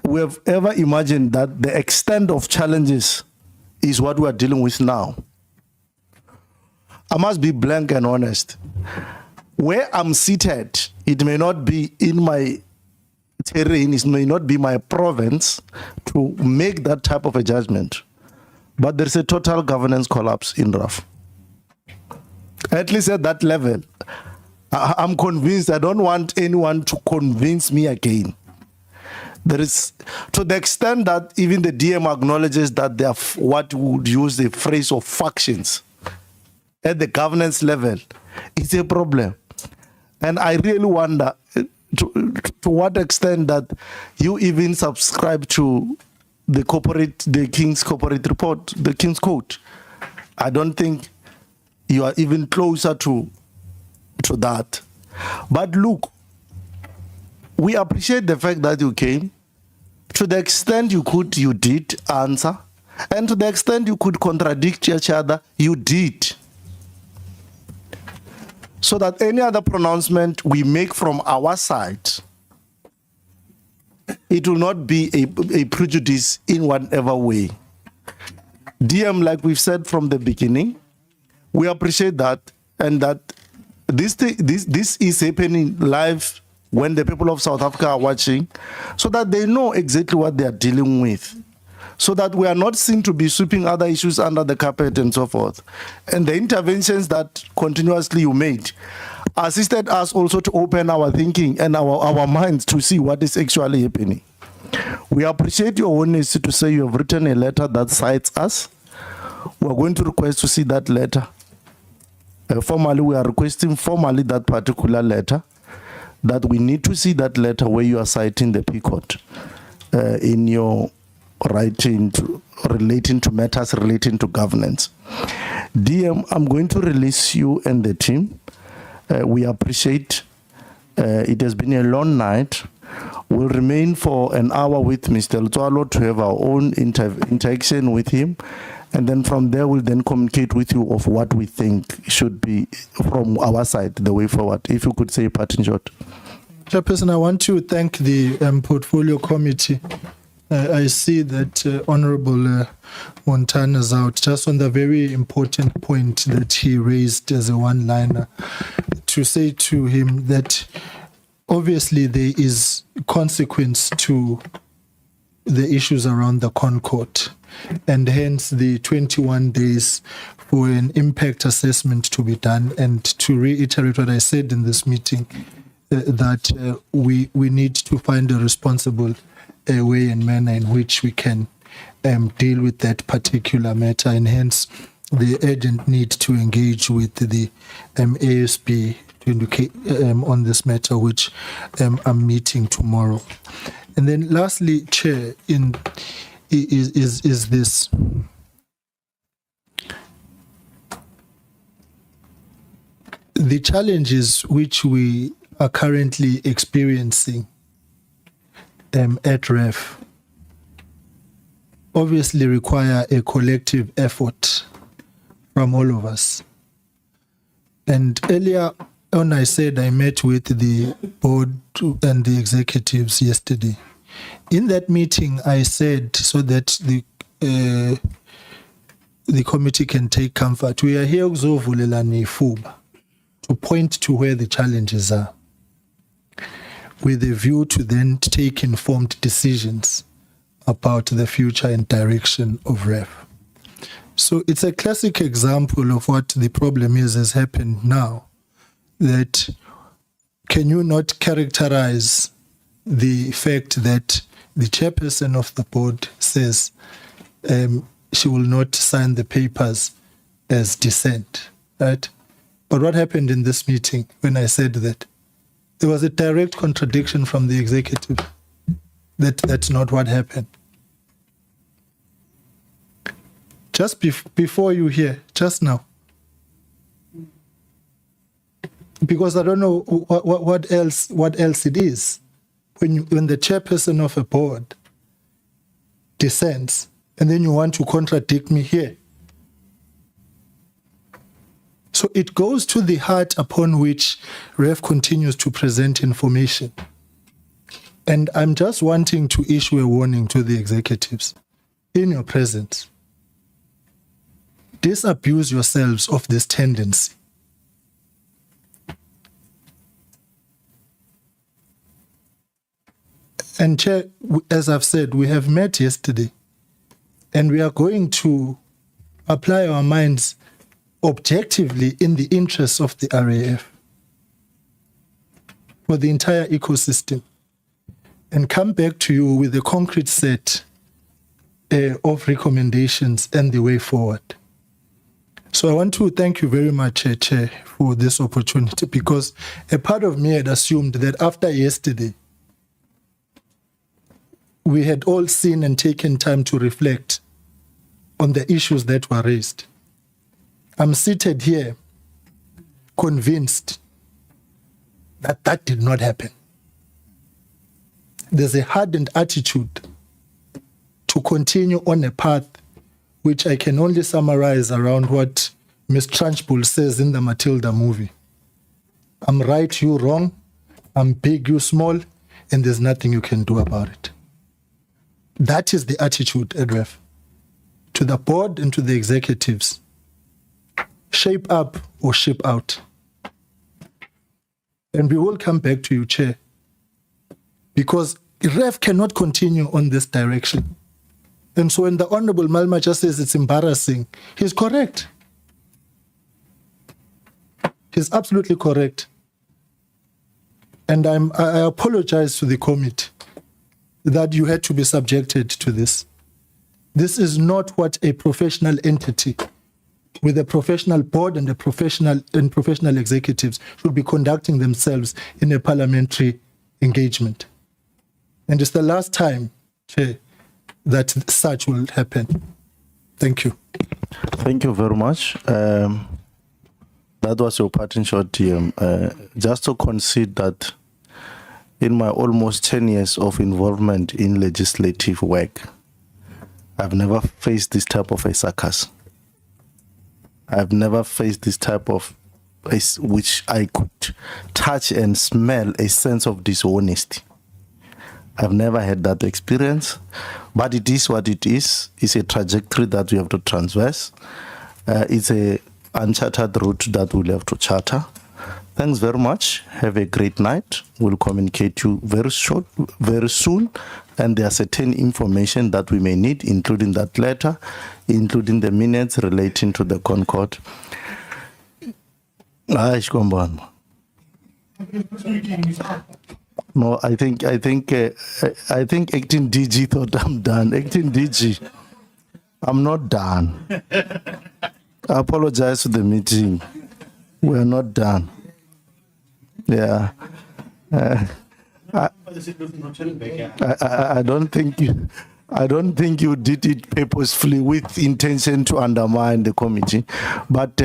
we have ever imagined that the extent of challenges is what we are dealing with now. I must be blank and honest. Where I'm seated, it may not be in my terrain, it may not be my province to make that type of a judgment. But there's a total governance collapse in RAF. At least at that level. I'm convinced. I don't want anyone to convince me again. There is, to the extent that even the DM acknowledges that they are what would use the phrase of factions at the governance level, it's a problem. And I really wonder to what extent that you even subscribe to the King's Corporate Report, the King's Code. I don't think you are even closer to that. But look, we appreciate the fact that you came. To the extent you could, you did answer. And to the extent you could contradict each other, you did. So that any other pronouncement we make from our side, it will not be a prejudice in whatever way. DM, like we've said from the beginning, we appreciate that, and that this is happening live when the people of South Africa are watching, so that they know exactly what they are dealing with, so that we are not seen to be sweeping other issues under the carpet and so forth. And the interventions that continuously you made assisted us also to open our thinking and our minds to see what is actually happening. We appreciate your honesty to say you have written a letter that cites us. We are going to request to see that letter. Formally, we are requesting formally that particular letter, that we need to see that letter where you are citing the PCOT in your writing relating to matters relating to governance. DM, I'm going to release you and the team. We appreciate it has been a long night. We'll remain for an hour with Mr. Litswalo to have our own interaction with him. And then from there, we'll then communicate with you of what we think should be from our side, the way forward. If you could say a parting shot. Chairperson, I want to thank the Portfolio Committee. I see that Honorable Montana is out, just on the very important point that he raised as a one-liner, to say to him that obviously there is consequence to the issues around the Concord, and hence the 21 days for an impact assessment to be done. And to reiterate what I said in this meeting, that we need to find a responsible way and manner in which we can deal with that particular matter, and hence the urgent need to engage with the ASB to indicate on this matter, which I'm meeting tomorrow. And then lastly, Chair, is this. The challenges which we are currently experiencing at REF obviously require a collective effort from all of us. And earlier on, I said I met with the board and the executives yesterday. In that meeting, I said, so that the committee can take comfort, we are here to point to where the challenges are, with a view to then take informed decisions about the future and direction of REF. So it's a classic example of what the problem has happened now, that can you not characterize the fact that the chairperson of the board says she will not sign the papers as dissent, right? But what happened in this meeting when I said that? There was a direct contradiction from the executive. That's not what happened. Just before you hear, just now. Because I don't know what else it is. When the chairperson of a board dissents, and then you want to contradict me here. So it goes to the heart upon which REF continues to present information. And I'm just wanting to issue a warning to the executives in your presence. Disabuse yourselves of this tendency. And Chair, as I've said, we have met yesterday, and we are going to apply our minds objectively in the interests of the RAF for the entire ecosystem, and come back to you with a concrete set of recommendations and the way forward. So I want to thank you very much, Chair, for this opportunity, because a part of me had assumed that after yesterday, we had all seen and taken time to reflect on the issues that were raised. I'm seated here convinced that that did not happen. There's a hardened attitude to continue on a path which I can only summarize around what Ms. Trunchbull says in the Matilda movie. I'm right, you wrong. I'm big, you small, and there's nothing you can do about it. That is the attitude at REF. To the board and to the executives. Shape up or ship out. And we will come back to you, Chair, because REF cannot continue on this direction. And so when the Honorable Malma just says it's embarrassing, he's correct. He's absolutely correct. And I apologize to the committee that you had to be subjected to this. This is not what a professional entity with a professional board and professional executives should be conducting themselves in a parliamentary engagement. And it's the last time, Chair, that such will happen. Thank you. Thank you very much. That was your parting shot, TM. Just to concede that in my almost 10 years of involvement in legislative work, I've never faced this type of a circus. I've never faced this type of which I could touch and smell a sense of dishonesty. I've never had that experience, but it is what it is. It's a trajectory that we have to traverse. It's a uncharted route that we'll have to charter. Thanks very much. Have a great night. We'll communicate you very soon. And there are certain information that we may need, including that letter, including the minutes relating to the Concord. No, I think acting DG thought I'm done. Acting DG, I'm not done. I apologize to the meeting. We are not done. Yeah. I don't think you did it purposefully with intention to undermine the committee. But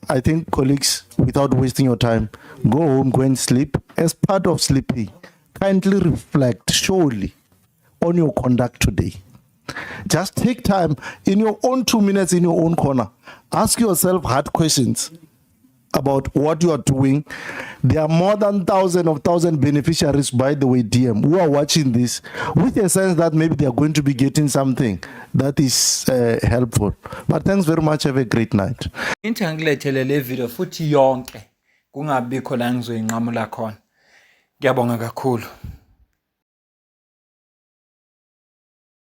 I think, colleagues, without wasting your time, go home, go and sleep. As part of sleeping, kindly reflect surely on your conduct today. Just take time in your own 2 minutes in your own corner. Ask yourself hard questions about what you are doing. There are more than thousands beneficiaries, by the way, DM, who are watching this with a sense that maybe they are going to be getting something that is helpful. But thanks very much. Have a great night. Intangilethele le video futhi yonke kungabikho la ngizoyinqamula khona. Ngiyabonga kakhulu.